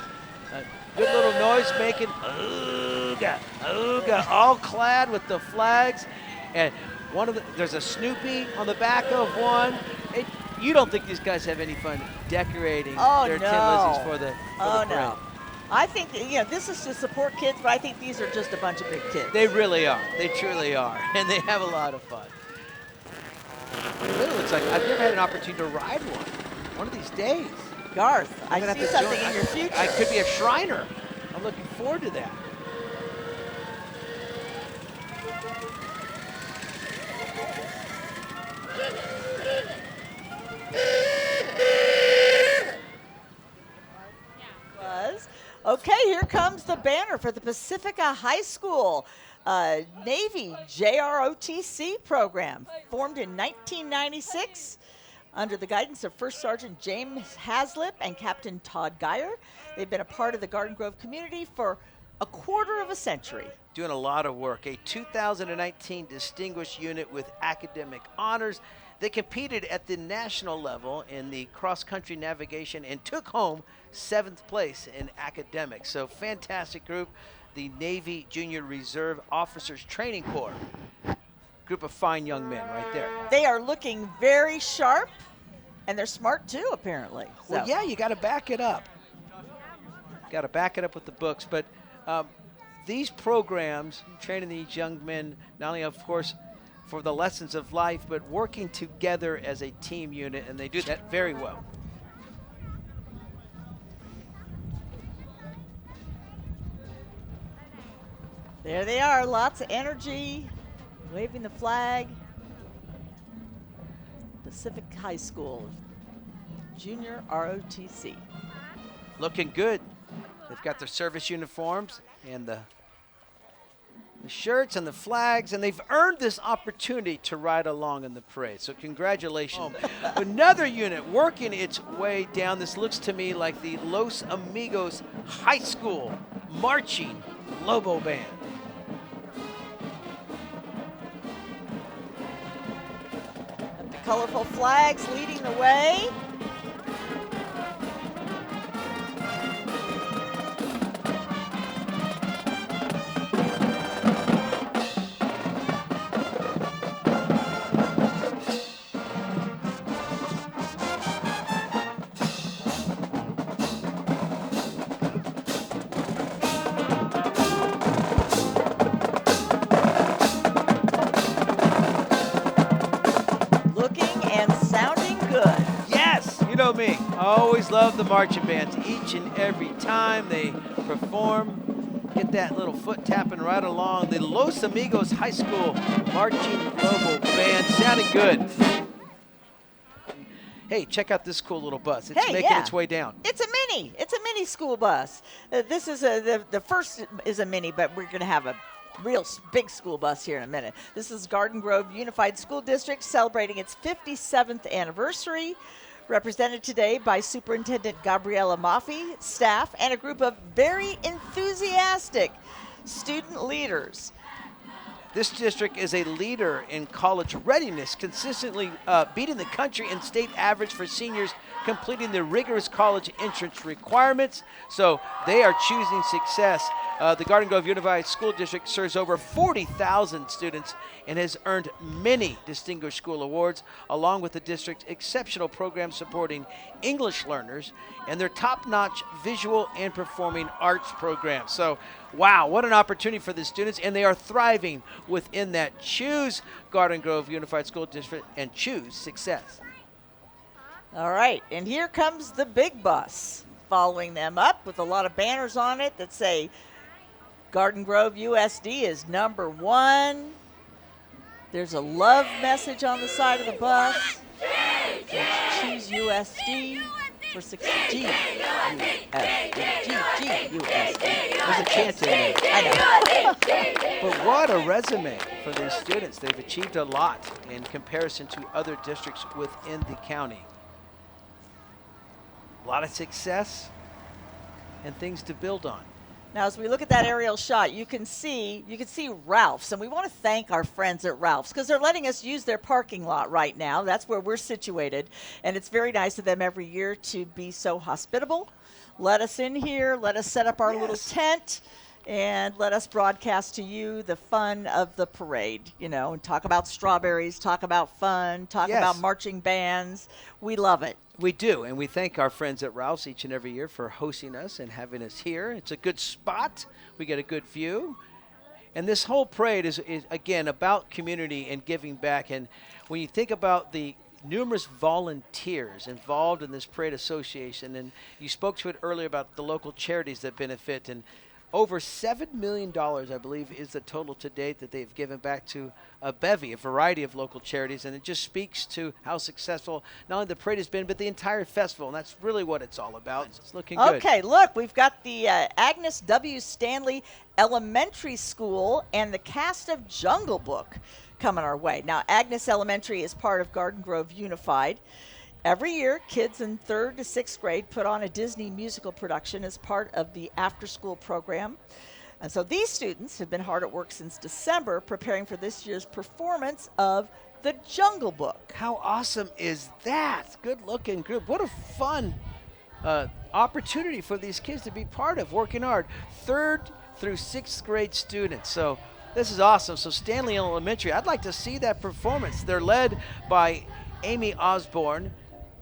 Good little noise making. Ooga, ooga, all clad with the flags. And there's a Snoopy on the back of one. You don't think these guys have any fun decorating their Tin Lizzies for the parade? No. I think, this is to support kids, but I think these are just a bunch of big kids. They really are. They truly are. And they have a lot of fun. It really looks like I've never had an opportunity to ride one of these days. Garth, I see something in your future. I could be a Shriner. I'm looking forward to that. Okay, here comes the banner for the Pacifica High School Navy JROTC program, formed in 1996 under the guidance of First Sergeant James Haslip and Captain Todd Geyer. They've been a part of the Garden Grove community for a quarter of a century. Doing a lot of work. A 2019 distinguished unit with academic honors. They competed at the national level in the cross-country navigation and took home 7th place in academics. So fantastic group, the Navy Junior Reserve Officers Training Corps. Group of fine young men right there. They are looking very sharp, and they're smart too, apparently. Well, yeah, you got to back it up. Got to back it up with the books. But these programs, training these young men, not only, of course, for the lessons of life, but working together as a team unit, and they do that very well. There they are, lots of energy, waving the flag. Pacific High School, Junior ROTC. Looking good. They've got their service uniforms and the shirts and the flags, and they've earned this opportunity to ride along in the parade. So congratulations. Another unit working its way down. This looks to me like the Los Amigos High School Marching Lobo Band. The colorful flags leading the way. Me. I always love the marching bands each and every time they perform. Get that little foot tapping right along. The Los Amigos High School Marching Lobo Band sounding good. Hey, check out this cool little bus. It's making its way down. It's a mini. It's a mini school bus. This is the first is a mini, but we're going to have a real big school bus here in a minute. This is Garden Grove Unified School District celebrating its 57th anniversary. Represented today by Superintendent Gabriela Maffei, staff, and a group of very enthusiastic student leaders. This district is a leader in college readiness, consistently beating the country and state average for seniors completing the rigorous college entrance requirements. So they are choosing success. The Garden Grove Unified School District serves over 40,000 students and has earned many distinguished school awards, along with the district's exceptional program supporting English learners and their top-notch visual and performing arts program. So, wow, what an opportunity for the students, and they are thriving within that. Choose Garden Grove Unified School District and choose success. All right, and here comes the big bus following them up with a lot of banners on it that say Garden Grove USD is #1. There's a love message on the side of the bus. Choose USD for success. There's a chant in there. I know. But what a resume for these students. They've achieved a lot in comparison to other districts within the county. A lot of success and things to build on. Now, as we look at that aerial shot, you can see Ralph's, and we want to thank our friends at Ralph's because they're letting us use their parking lot right now. That's where we're situated, and it's very nice of them every year to be so hospitable. Let us in here, let us set up our little tent, and let us broadcast to you the fun of the parade, you know, and talk about strawberries, talk about fun, talk about marching bands. We love it. We do, and we thank our friends at Ralph's each and every year for hosting us and having us here. It's a good spot. We get a good view. And this whole parade is again, about community and giving back. And when you think about the numerous volunteers involved in this parade association, and you spoke to it earlier about the local charities that benefit, and Over $7 million, I believe, is the total to date that they've given back to a bevy, a variety of local charities. And it just speaks to how successful not only the parade has been, but the entire festival. And that's really what it's all about. It's looking good. Okay, look, we've got the Agnes W. Stanley Elementary School and the cast of Jungle Book coming our way. Now, Agnes Elementary is part of Garden Grove Unified. Every year, kids in 3rd to 6th grade put on a Disney musical production as part of the after-school program. And so these students have been hard at work since December preparing for this year's performance of The Jungle Book. How awesome is that? Good-looking group. What a fun opportunity for these kids to be part of, working hard. 3rd through 6th grade students. So this is awesome. So Stanley Elementary, I'd like to see that performance. They're led by Amy Osborne,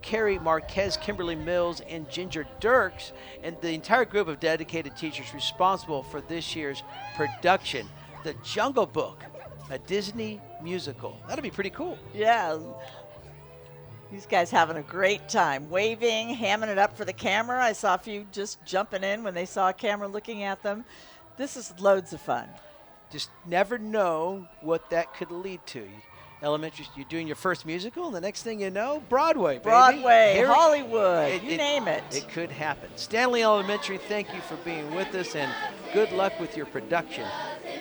Carrie Marquez, Kimberly Mills, and Ginger Dirks, and the entire group of dedicated teachers responsible for this year's production, The Jungle Book, a Disney musical. That'll be pretty cool. Yeah. These guys having a great time, waving, hamming it up for the camera. I saw a few just jumping in when they saw a camera looking at them. This is loads of fun. Just never know what that could lead to. Elementary, you're doing your first musical, and the next thing you know, Broadway, baby. Broadway, Hollywood, you name it. It could happen. Stanley Elementary, thank you for being with us, and good luck with your production.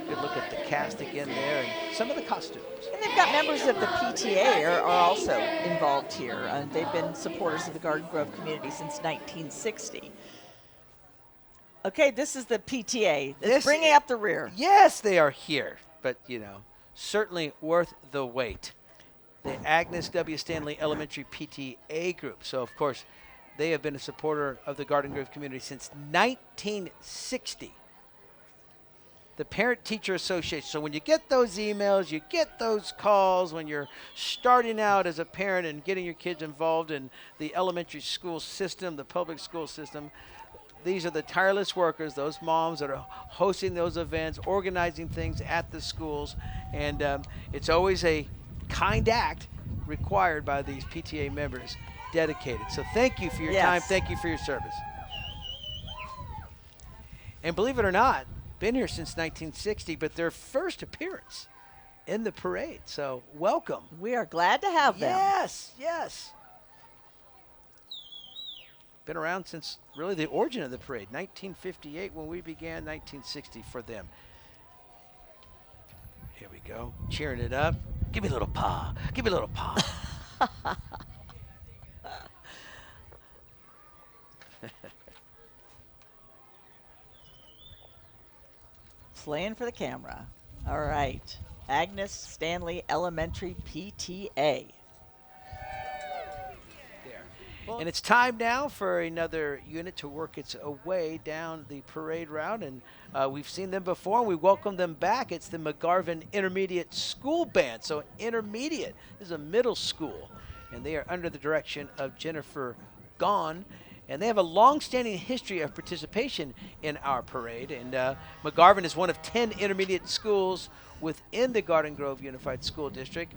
Good look at the cast again there and some of the costumes. And they've got members of the PTA are also involved here. They've been supporters of the Garden Grove community since 1960. Okay, this is the PTA. It's bringing up the rear. Yes, they are here, but, certainly worth the wait. The Agnes W. Stanley Elementary PTA group. So, of course, they have been a supporter of the Garden Grove community since 1960. The Parent-Teacher Association. So when you get those emails, you get those calls when you're starting out as a parent and getting your kids involved in the elementary school system, the public school system, these are the tireless workers, those moms that are hosting those events, organizing things at the schools, and it's always a kind act required by these PTA members, dedicated. So thank you for your time. Thank you for your service. And believe it or not, been here since 1960, but their first appearance in the parade. So welcome. We are glad to have them. Yes, yes. Been around since really the origin of the parade, 1958 when we began, 1960 for them. Here we go, cheering it up. Give me a little paw. Give me a little paw. Playing for the camera. All right. Agnes Stanley Elementary PTA. And it's time now for another unit to work its way down the parade route. And we've seen them before, and we welcome them back. It's the McGarvin Intermediate School Band. So intermediate is a middle school, and they are under the direction of Jennifer Gahn. And they have a long-standing history of participation in our parade. And McGarvin is one of 10 intermediate schools within the Garden Grove Unified School District.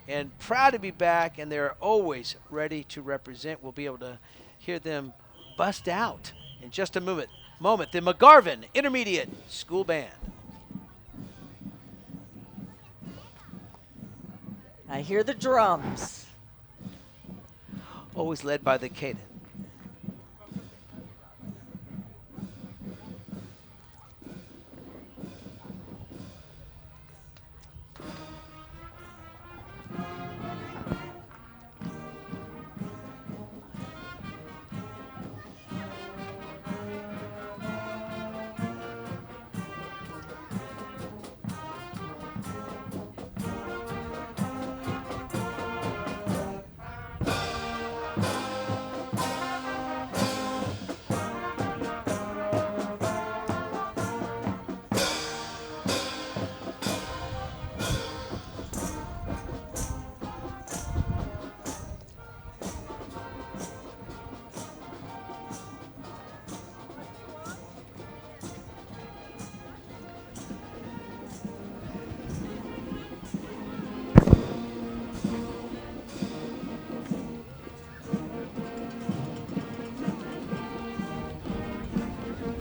And proud to be back, and they're always ready to represent. We'll be able to hear them bust out in just a moment. The McGarvin Intermediate School Band. I hear the drums. Always led by the cadence.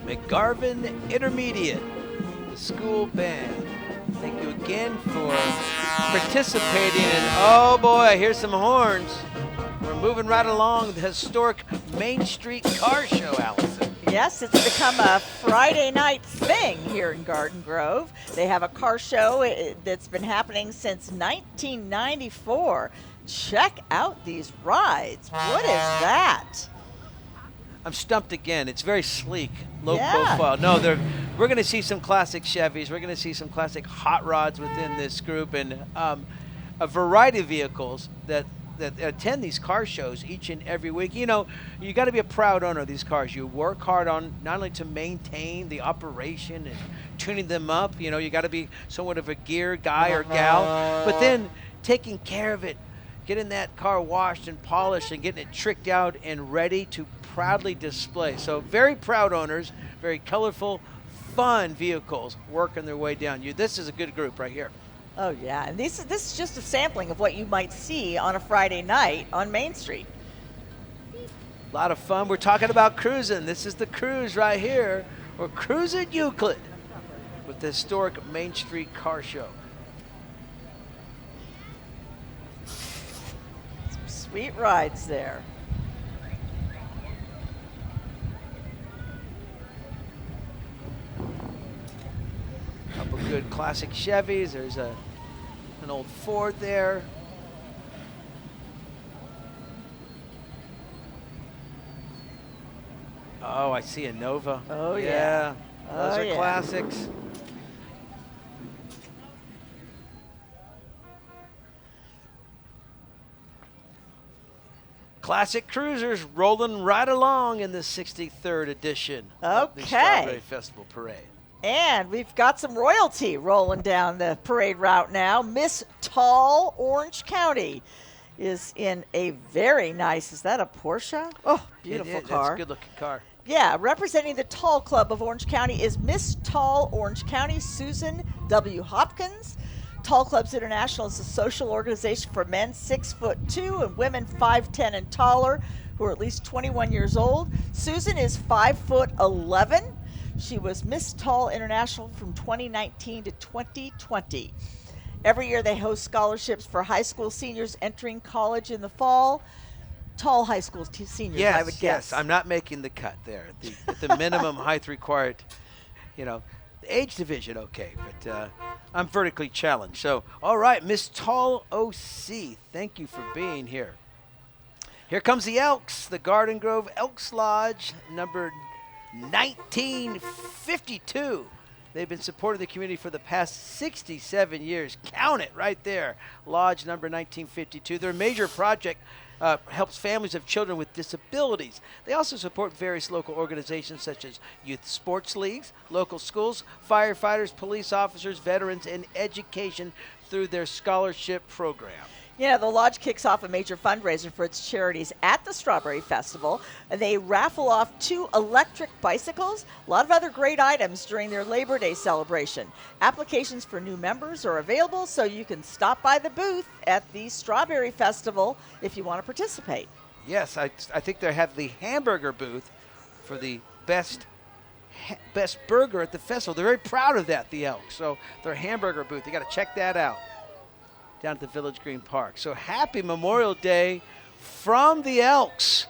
McGarvin Intermediate, the school band. Thank you again for participating. And oh boy, I hear some horns. We're moving right along the historic Main Street Car Show, Allison. Yes, it's become a Friday night thing here in Garden Grove. They have a car show that's been happening since 1994. Check out these rides. What is that? I'm stumped again. It's very sleek, low Yeah. profile. No, we're going to see some classic Chevys. We're going to see some classic hot rods within this group, and a variety of vehicles that attend these car shows each and every week. You know, you got to be a proud owner of these cars. You work hard on not only to maintain the operation and tuning them up. You know, you got to be somewhat of a gear guy or gal, but then taking care of it, getting that car washed and polished and getting it tricked out and ready to proudly display. So very proud owners, very colorful, fun vehicles working their way down. This is a good group right here. Oh yeah, and this is just a sampling of what you might see on a Friday night on Main Street. A lot of fun. We're talking about cruising. This is the cruise right here. We're cruising Euclid with the historic Main Street Car Show. Some sweet rides there. Couple good classic Chevys. There's an old Ford there. Oh, I see a Nova. Oh, yeah. Those are classics. Classic cruisers rolling right along in the 63rd edition of the Strawberry Festival Parade. And we've got some royalty rolling down the parade route now. Miss Tall Orange County is in a very nice, is that a Porsche? Oh, beautiful car. That's a good looking car. Yeah, representing the Tall Club of Orange County is Miss Tall Orange County, Susan W. Hopkins. Tall Clubs International is a social organization for men 6'2" and women 5'10" and taller who are at least 21 years old. Susan is 5'11". She was Miss Tall International from 2019 to 2020. Every year they host scholarships for high school seniors entering college in the fall. Tall high school seniors, I would guess. Yes, I'm not making the cut there. At the minimum height required, you know, the age division, okay, but I'm vertically challenged. So, all right, Miss Tall OC, thank you for being here. Here comes the Elks, the Garden Grove Elks Lodge, number 1952. They've been supporting the community for the past 67 years. Count it right there. Lodge number 1952. Their major project helps families of children with disabilities. They also support various local organizations such as youth sports leagues, local schools, firefighters, police officers, veterans, and education through their scholarship program. You know, the Lodge kicks off a major fundraiser for its charities at the Strawberry Festival. They raffle off 2 electric bicycles, a lot of other great items during their Labor Day celebration. Applications for new members are available, so you can stop by the booth at the Strawberry Festival if you want to participate. Yes, I think they have the hamburger booth for the best burger at the festival. They're very proud of that, the Elks. So their hamburger booth, you got to check that out down at the Village Green Park. So happy Memorial Day from the Elks.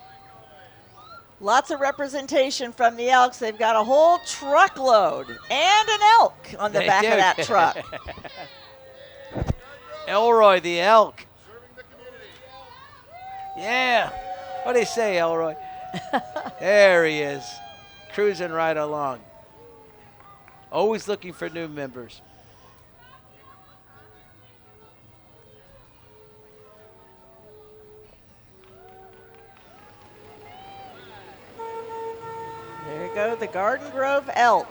Lots of representation from the Elks. They've got a whole truckload and an elk on the back of that truck. Elroy the Elk. Yeah. What do you say, Elroy? There he is, cruising right along. Always looking for new members. There you go, the Garden Grove Elk.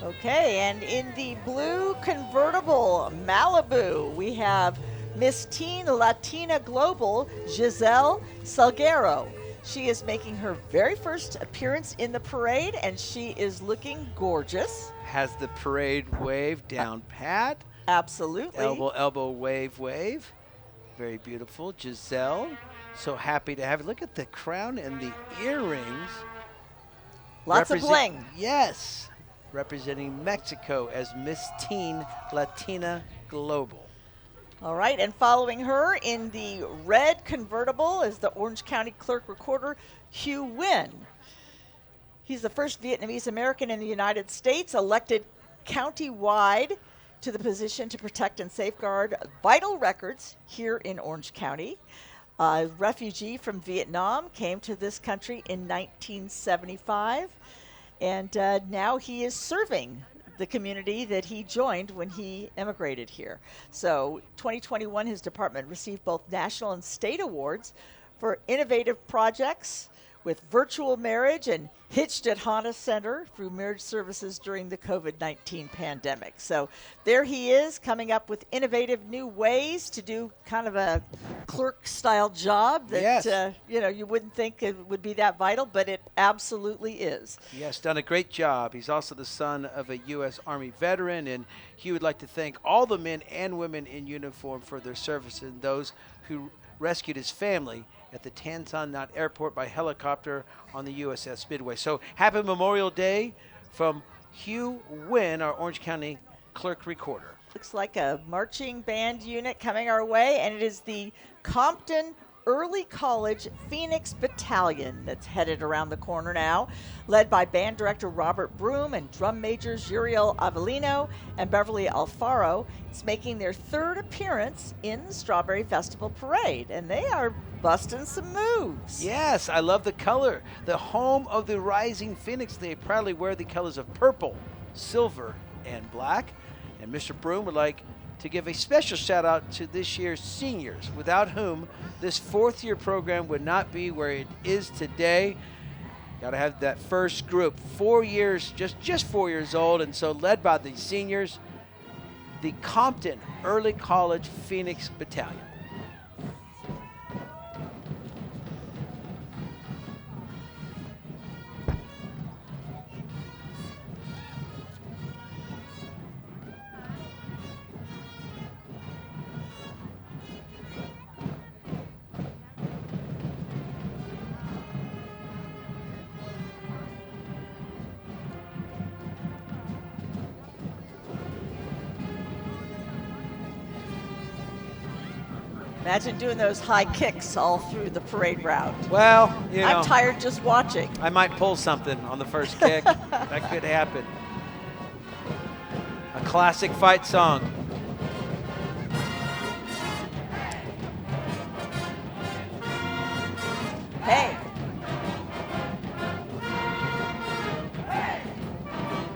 Okay, and in the blue convertible Malibu, we have Miss Teen Latina Global, Giselle Salguero. She is making her very first appearance in the parade, and she is looking gorgeous. Has the parade wave down pat. Absolutely. Elbow, elbow, wave, wave. Very beautiful. Giselle, so happy to have it. Look at the crown and the earrings. Lots of bling. Yes. Representing Mexico as Miss Teen Latina Global. All right, and following her in the red convertible is the Orange County Clerk Recorder, Hugh Nguyen. He's the first Vietnamese American in the United States elected county-wide to the position to protect and safeguard vital records here in Orange County. A refugee from Vietnam came to this country in 1975, and now he is serving the community that he joined when he immigrated here. So 2021, his department received both national and state awards for innovative projects with virtual marriage and Hitched at Hana Center through marriage services during the COVID-19 pandemic. So there he is, coming up with innovative new ways to do kind of a clerk-style job that Yes. you wouldn't think it would be that vital, but it absolutely is. Yes, done a great job. He's also the son of a U.S. Army veteran, and he would like to thank all the men and women in uniform for their service and those who rescued his family at the Tan Son Nhut Airport by helicopter on the USS Midway. So happy Memorial Day from Hugh Nguyen, our Orange County Clerk Recorder. Looks like a marching band unit coming our way, and it is the Compton Early College Phoenix Battalion that's headed around the corner now, led by band director Robert Broom and drum majors Uriel Avellino and Beverly Alfaro. It's making their third appearance in the Strawberry Festival Parade, and they are busting some moves. Yes, I love the color. The home of the rising Phoenix, they proudly wear the colors of purple, silver, and black. And Mr. Broom would like to give a special shout out to this year's seniors, without whom this fourth year program would not be where it is today. Got to have that first group, 4 years, just 4 years old, and so led by the seniors, the Compton Early College Phoenix Battalion. Imagine doing those high kicks all through the parade route. Well, I'm tired just watching. I might pull something on the first kick. That could happen. A classic fight song. Hey.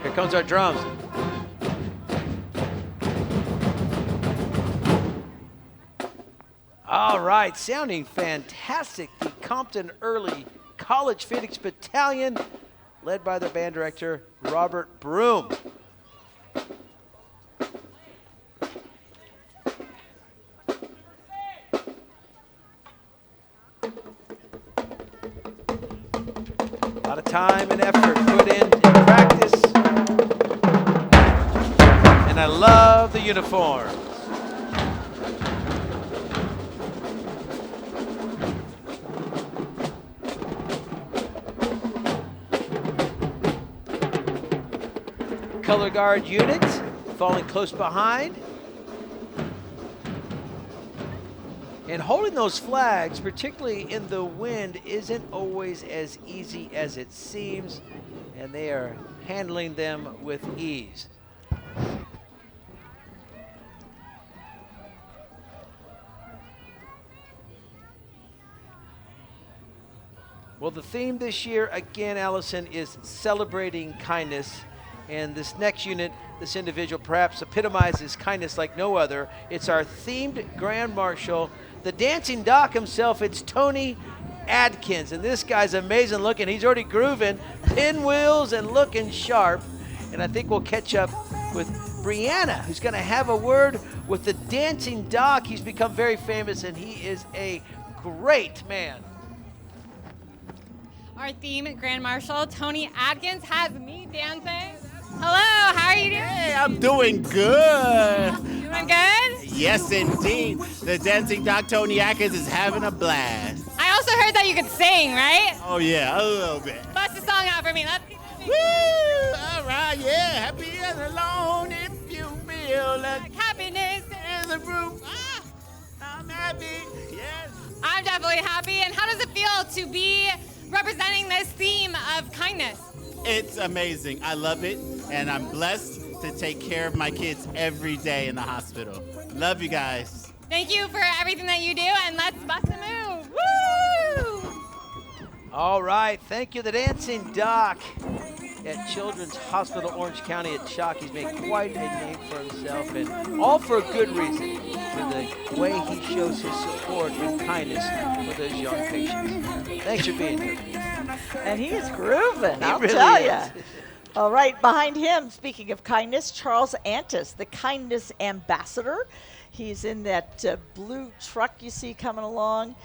Here comes our drums. All right, sounding fantastic. The Compton Early College Phoenix Battalion, led by their band director, Robert Broom. A lot of time and effort put in practice. And I love the uniforms. Color guard units falling close behind. And holding those flags, particularly in the wind, isn't always as easy as it seems, and they are handling them with ease. Well, the theme this year, again, Allison, is celebrating kindness. And this next unit, this individual perhaps epitomizes kindness like no other. It's our themed Grand Marshal, the dancing doc himself. It's Tony Adkins. And this guy's amazing looking. He's already grooving, pinwheels and looking sharp. And I think we'll catch up with Brianna, who's going to have a word with the dancing doc. He's become very famous, and he is a great man. Our theme Grand Marshal Tony Atkins has me dancing. Hello, how are you doing? Hey, I'm doing good. Doing good? Yes, indeed. The dancing Doc Tony Atkins is having a blast. I also heard that you could sing, right? Oh, yeah, a little bit. Bust a song out for me. Let's Woo! All right, yeah. Happy and alone if you feel like happiness in the room. I'm happy, yes. I'm definitely happy. And how does it feel to be representing this theme of kindness? It's amazing. I love it, and I'm blessed to take care of my kids every day in the hospital. Love you guys. Thank you for everything that you do, and let's bust a move. Woo! All right, thank you, the Dancing Doc at Children's Hospital Orange County at Chalk. He's made quite a name for himself, and all for a good reason, for the way he shows his support and kindness for those young patients. Thanks for being here. And he is grooving, I'll really tell is. you. All right, behind him, speaking of kindness, Charles Antis, the kindness ambassador. He's in that blue truck you see coming along.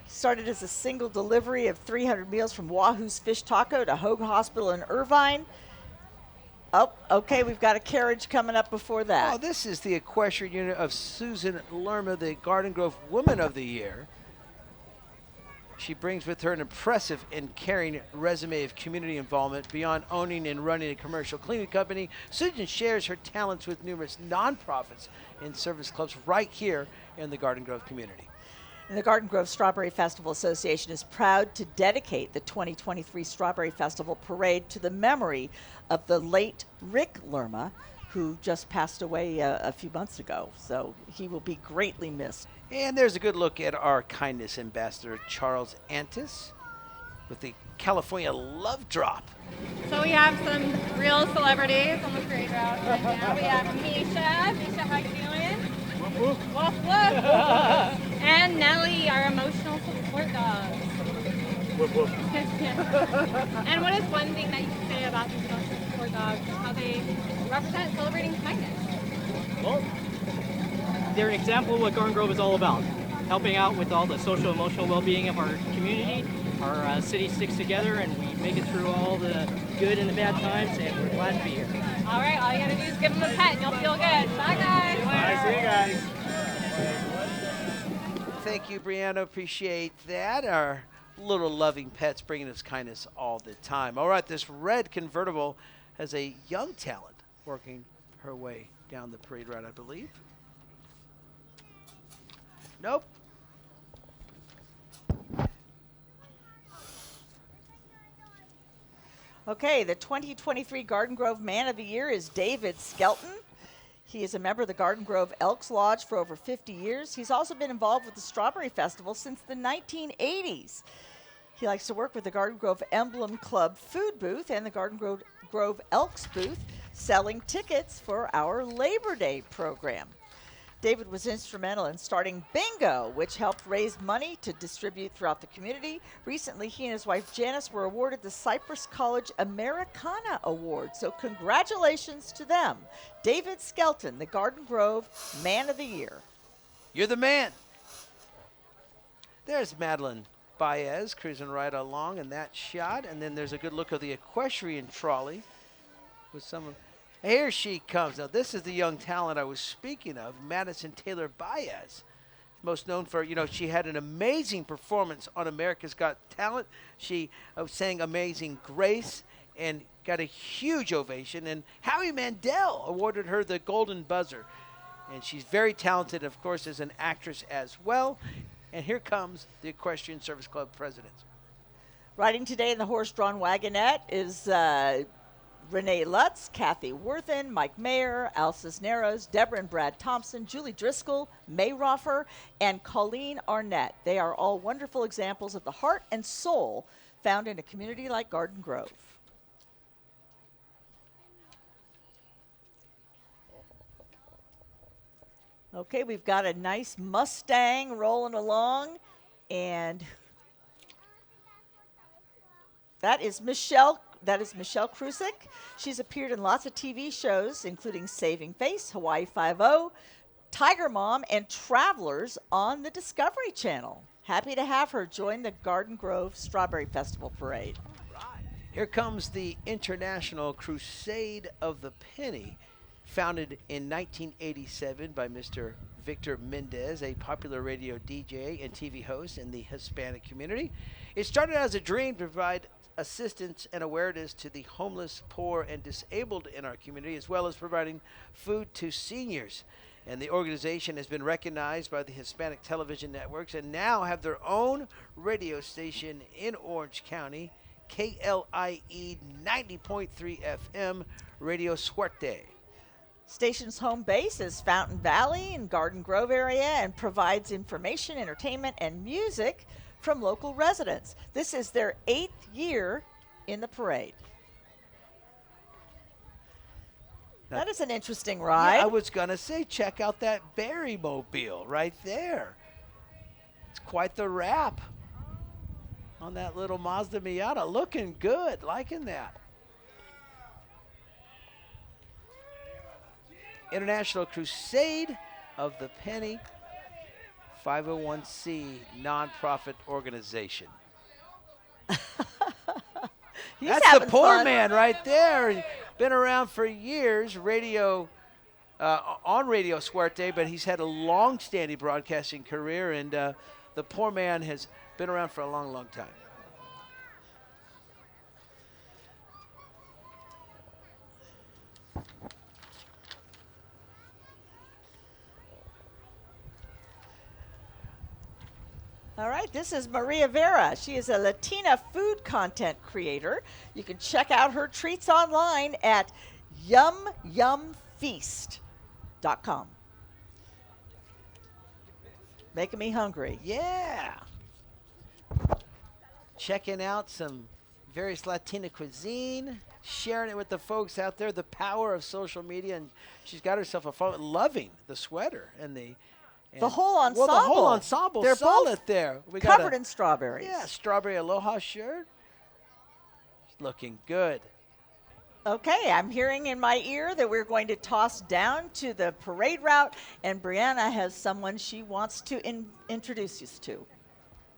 Started as a single delivery of 300 meals from Wahoo's Fish Taco to Hoag Hospital in Irvine. Oh, okay, we've got a carriage coming up before that. Oh, this is the equestrian unit of Susan Lerma, the Garden Grove Woman of the Year. She brings with her an impressive and caring resume of community involvement. Beyond owning and running a commercial cleaning company, Susan shares her talents with numerous nonprofits and service clubs right here in the Garden Grove community. And the Garden Grove Strawberry Festival Association is proud to dedicate the 2023 Strawberry Festival Parade to the memory of the late Rick Lerma, who just passed away a few months ago. So he will be greatly missed. And there's a good look at our kindness ambassador, Charles Antis, with the California Love Drop. So we have some real celebrities on the parade route right now. We have Misha. Misha, how you doing? Woof, woof. And Nellie, our emotional support dog. Woof, woof. And what is one thing that you can say about these emotional support dogs, how they represent celebrating kindness? Well, they're an example of what Garden Grove is all about. Helping out with all the social emotional well-being of our community. Our city sticks together and we make it through all the good and the bad times, and we're glad to be here. All right, all you gotta do is give them a pet and you'll feel good. Bye, guys. Bye, see you guys. Thank you, Brianna. Appreciate that. Our little loving pets bringing us kindness all the time. All right, this red convertible has a young talent working her way down the parade route, I believe. Nope. Okay, the 2023 Garden Grove Man of the Year is David Skelton. He is a member of the Garden Grove Elks Lodge for over 50 years. He's also been involved with the Strawberry Festival since the 1980s. He likes to work with the Garden Grove Emblem Club food booth and the Garden Grove Elks booth, selling tickets for our Labor Day program. David was instrumental in starting Bingo, which helped raise money to distribute throughout the community. Recently, he and his wife Janice were awarded the Cypress College Americana Award, so congratulations to them. David Skelton, the Garden Grove Man of the Year. You're the man. There's Madeline Baez cruising right along in that shot, and then there's a good look of the equestrian trolley with some of... Here she comes. Now, this is the young talent I was speaking of, Madison Taylor Baez. Most known for, she had an amazing performance on America's Got Talent. She sang Amazing Grace and got a huge ovation. And Howie Mandel awarded her the Golden Buzzer. And she's very talented, of course, as an actress as well. And here comes the Equestrian Service Club president. Riding today in the horse-drawn wagonette is Renee Lutz, Kathy Worthen, Mike Mayer, Al Cisneros, Deborah and Brad Thompson, Julie Driscoll, May Roffer, and Colleen Arnett. They are all wonderful examples of the heart and soul found in a community like Garden Grove. Okay, we've got a nice Mustang rolling along, and that is Michelle Krusik. She's appeared in lots of TV shows, including Saving Face, Hawaii Five-0, Tiger Mom, and Travelers on the Discovery Channel. Happy to have her join the Garden Grove Strawberry Festival Parade. Here comes the International Crusade of the Penny, founded in 1987 by Mr. Victor Mendez, a popular radio DJ and TV host in the Hispanic community. It started as a dream to provide assistance and awareness to the homeless, poor, and disabled in our community, as well as providing food to seniors. And the organization has been recognized by the Hispanic television networks and now have their own radio station in Orange County, KLIE 90.3 FM, Radio Suerte. Station's home base is Fountain Valley in Garden Grove area and provides information, entertainment, and music from local residents. This is their 8th year in the parade. That is an interesting ride. Yeah, I was going to say, check out that Berry Mobile right there. It's quite the wrap on that little Mazda Miata. Looking good, liking that. International Crusade of the Penny, 501c nonprofit organization. That's the poor man right there. Been around for years, radio on Radio Suerte, but he's had a long-standing broadcasting career, and the poor man has been around for a long, long time. All right, this is Maria Vera. She is a Latina food content creator. You can check out her treats online at yumyumfeast.com. Making me hungry. Yeah. Checking out some various Latina cuisine, sharing it with the folks out there, the power of social media, and she's got herself a phone, loving the sweater and the whole ensemble. Well, the whole ensemble. They're solid both there. We covered in strawberries. Yeah, strawberry aloha shirt. Looking good. Okay, I'm hearing in my ear that we're going to toss down to the parade route, and Brianna has someone she wants to introduce us to.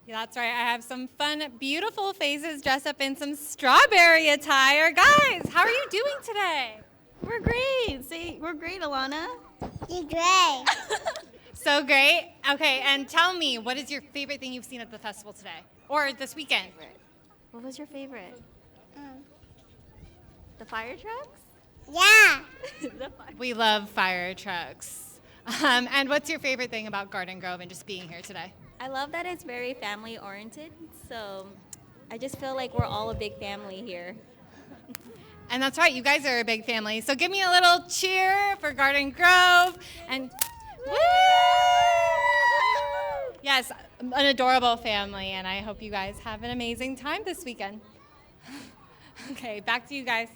Yeah, that's right. I have some fun, beautiful faces dressed up in some strawberry attire. Guys, how are you doing today? We're great. We're great, Alana. You're great. So great. Okay, and tell me, what is your favorite thing you've seen at the festival today or this weekend? What was your favorite? The fire trucks? Yeah. We love fire trucks. And what's your favorite thing about Garden Grove and just being here today? I love that it's very family oriented. So I just feel like we're all a big family here. And that's right, you guys are a big family. So give me a little cheer for Garden Grove and woo! Yes, an adorable family, and I hope you guys have an amazing time this weekend. Okay, back to you guys.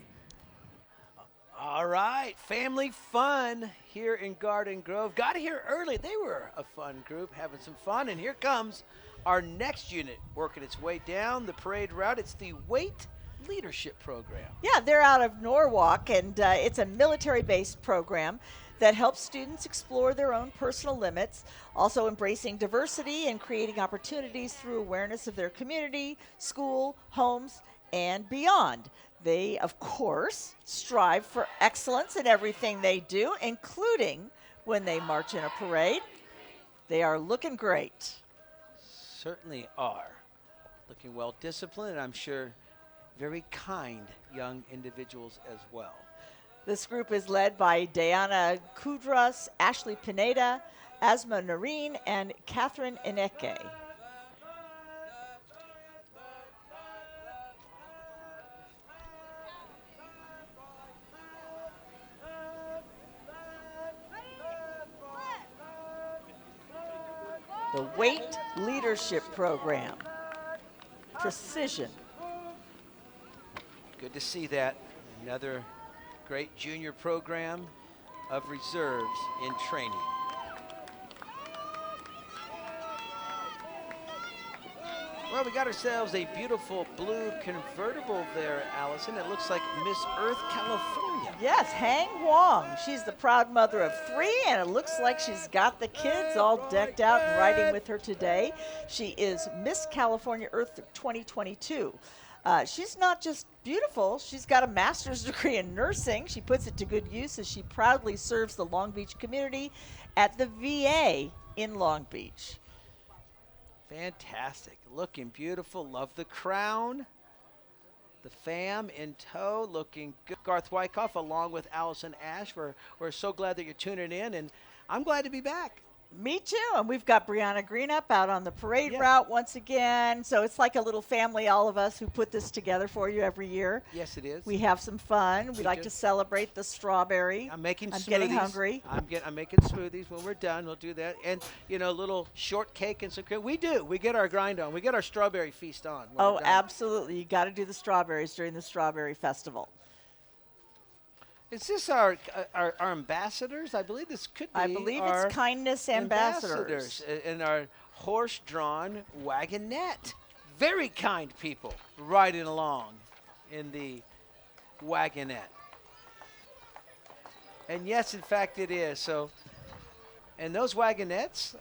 All right, family fun here in Garden Grove. Got here early. They were a fun group, having some fun. And here comes our next unit working its way down the parade route. It's the Weight Leadership Program. Yeah, they're out of Norwalk, and it's a military-based program that helps students explore their own personal limits, also embracing diversity and creating opportunities through awareness of their community, school, homes, and beyond. They, of course, strive for excellence in everything they do, including when they march in a parade. They are looking great. Certainly are. Looking well disciplined, and I'm sure very kind young individuals as well. This group is led by Diana Kudras, Ashley Pineda, Asma Nareen, and Catherine Ineke. The Weight Leadership Program. Precision. Good to see that. Another great junior program of reserves in training. Well, we got ourselves a beautiful blue convertible there, Allison. It looks like Miss Earth, California. Yes, Hang Huang. She's the proud mother of 3, and it looks like she's got the kids all decked out and riding with her today. She is Miss California Earth 2022. She's not just beautiful, she's got a master's degree in nursing. She puts it to good use as she proudly serves the Long Beach community at the VA in Long Beach. Fantastic. Looking beautiful. Love the crown. The fam in tow, looking good. Garth Wyckoff along with Allison Ash. We're so glad that you're tuning in, and I'm glad to be back. Me too, and we've got Brianna Greenup out on the parade route once again. So it's like a little family, all of us who put this together for you every year. Yes, it is. We have some fun. We like to celebrate the strawberry. I'm making smoothies. I'm getting hungry. I'm making smoothies. When we're done, we'll do that. And, you know, a little shortcake and some cream. We do. We get our grind on. We get our strawberry feast on. Oh, absolutely. You got to do the strawberries during the Strawberry Festival. Is this our ambassadors? I believe this could be. I believe it's Kindness Ambassadors. In our horse-drawn wagonette. Very kind people riding along in the wagonette. And yes, in fact, it is. So, and those wagonettes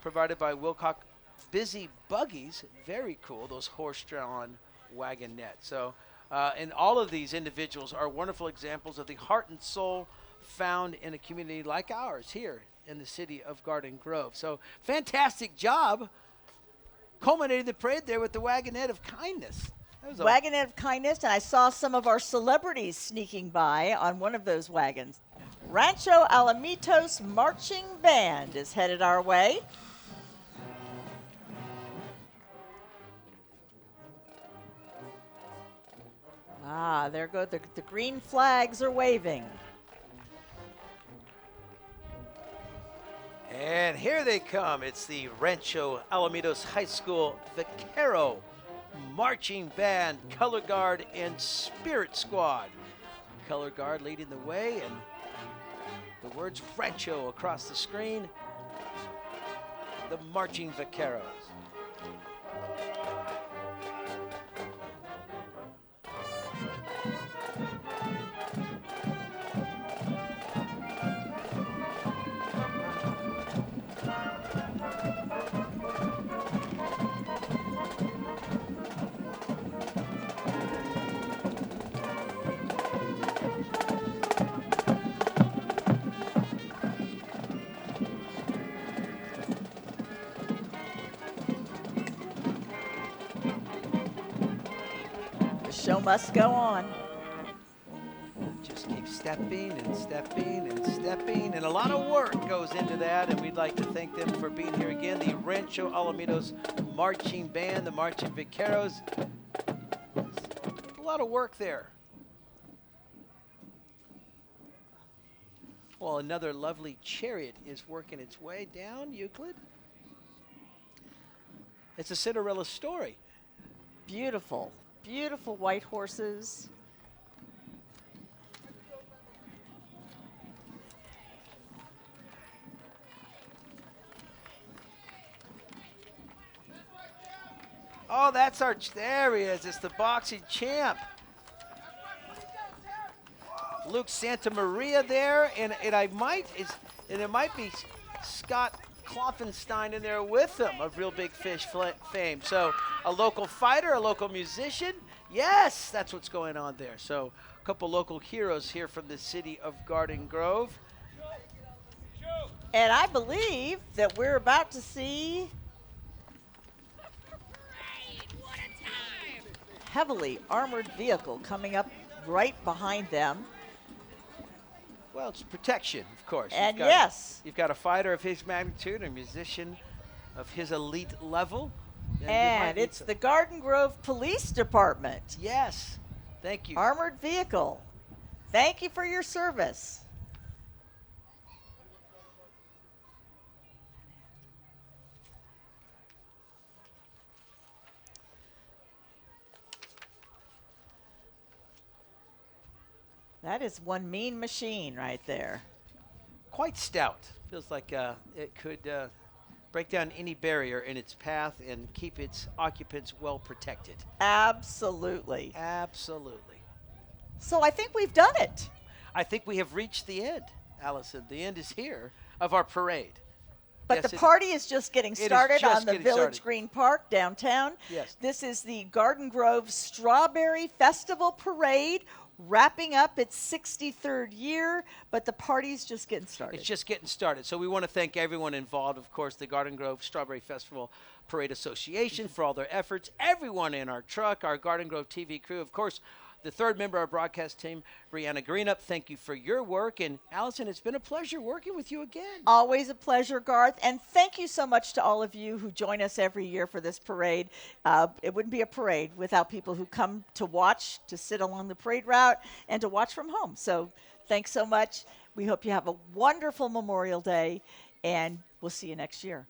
provided by Wilcox Busy Buggies, very cool. Those horse-drawn wagonettes. So. And all of these individuals are wonderful examples of the heart and soul found in a community like ours here in the city of Garden Grove. So fantastic job culminating the parade there with the Wagonette of Kindness. Wagonette of Kindness, and I saw some of our celebrities sneaking by on one of those wagons. Rancho Alamitos Marching Band is headed our way. Ah, there go the green flags are waving. And here they come. It's the Rancho Alamitos High School Vaquero Marching Band, Color Guard, and Spirit Squad. Color Guard leading the way, and the words Rancho across the screen. The Marching Vaqueros. Show must go on. Just keep stepping and stepping and stepping, and a lot of work goes into that, and we'd like to thank them for being here again. The Rancho Alamitos Marching Band, the Marching Vaqueros. A lot of work there. Well, another lovely chariot is working its way down Euclid. It's a Cinderella story. Beautiful. Beautiful white horses. Oh, that's our, there he is. It's the boxing champ. Luke Santa Maria there, and it might be Scott Kloffenstein in there with him of Real Big Fish fame. So a local fighter, a local musician. Yes, that's what's going on there. So a couple local heroes here from the city of Garden Grove. And I believe that we're about to see heavily armored vehicle coming up right behind them. Well, it's protection, of course. And yes. You've got a fighter of his magnitude, a musician of his elite level. And it's the Garden Grove Police Department. Yes. Thank you. Armored vehicle. Thank you for your service. That is one mean machine right there. Quite stout. Feels like it could break down any barrier in its path and keep its occupants well protected. Absolutely. Absolutely. So I think we've done it. I think we have reached the end, Allison. The end is here of our parade. But Yes, the party is just getting started on the Village Green Park downtown. Yes. This is the Garden Grove Strawberry Festival Parade, wrapping up its 63rd year, but the party's just getting started. It's just getting started. So we want to thank everyone involved, of course, the Garden Grove Strawberry Festival Parade Association for all their efforts, everyone in our truck, our Garden Grove TV crew, of course, the third member of our broadcast team, Brianna Greenup, thank you for your work. And Allison, it's been a pleasure working with you again. Always a pleasure, Garth. And thank you so much to all of you who join us every year for this parade. It wouldn't be a parade without people who come to watch, to sit along the parade route, and to watch from home. So thanks so much. We hope you have a wonderful Memorial Day, and we'll see you next year.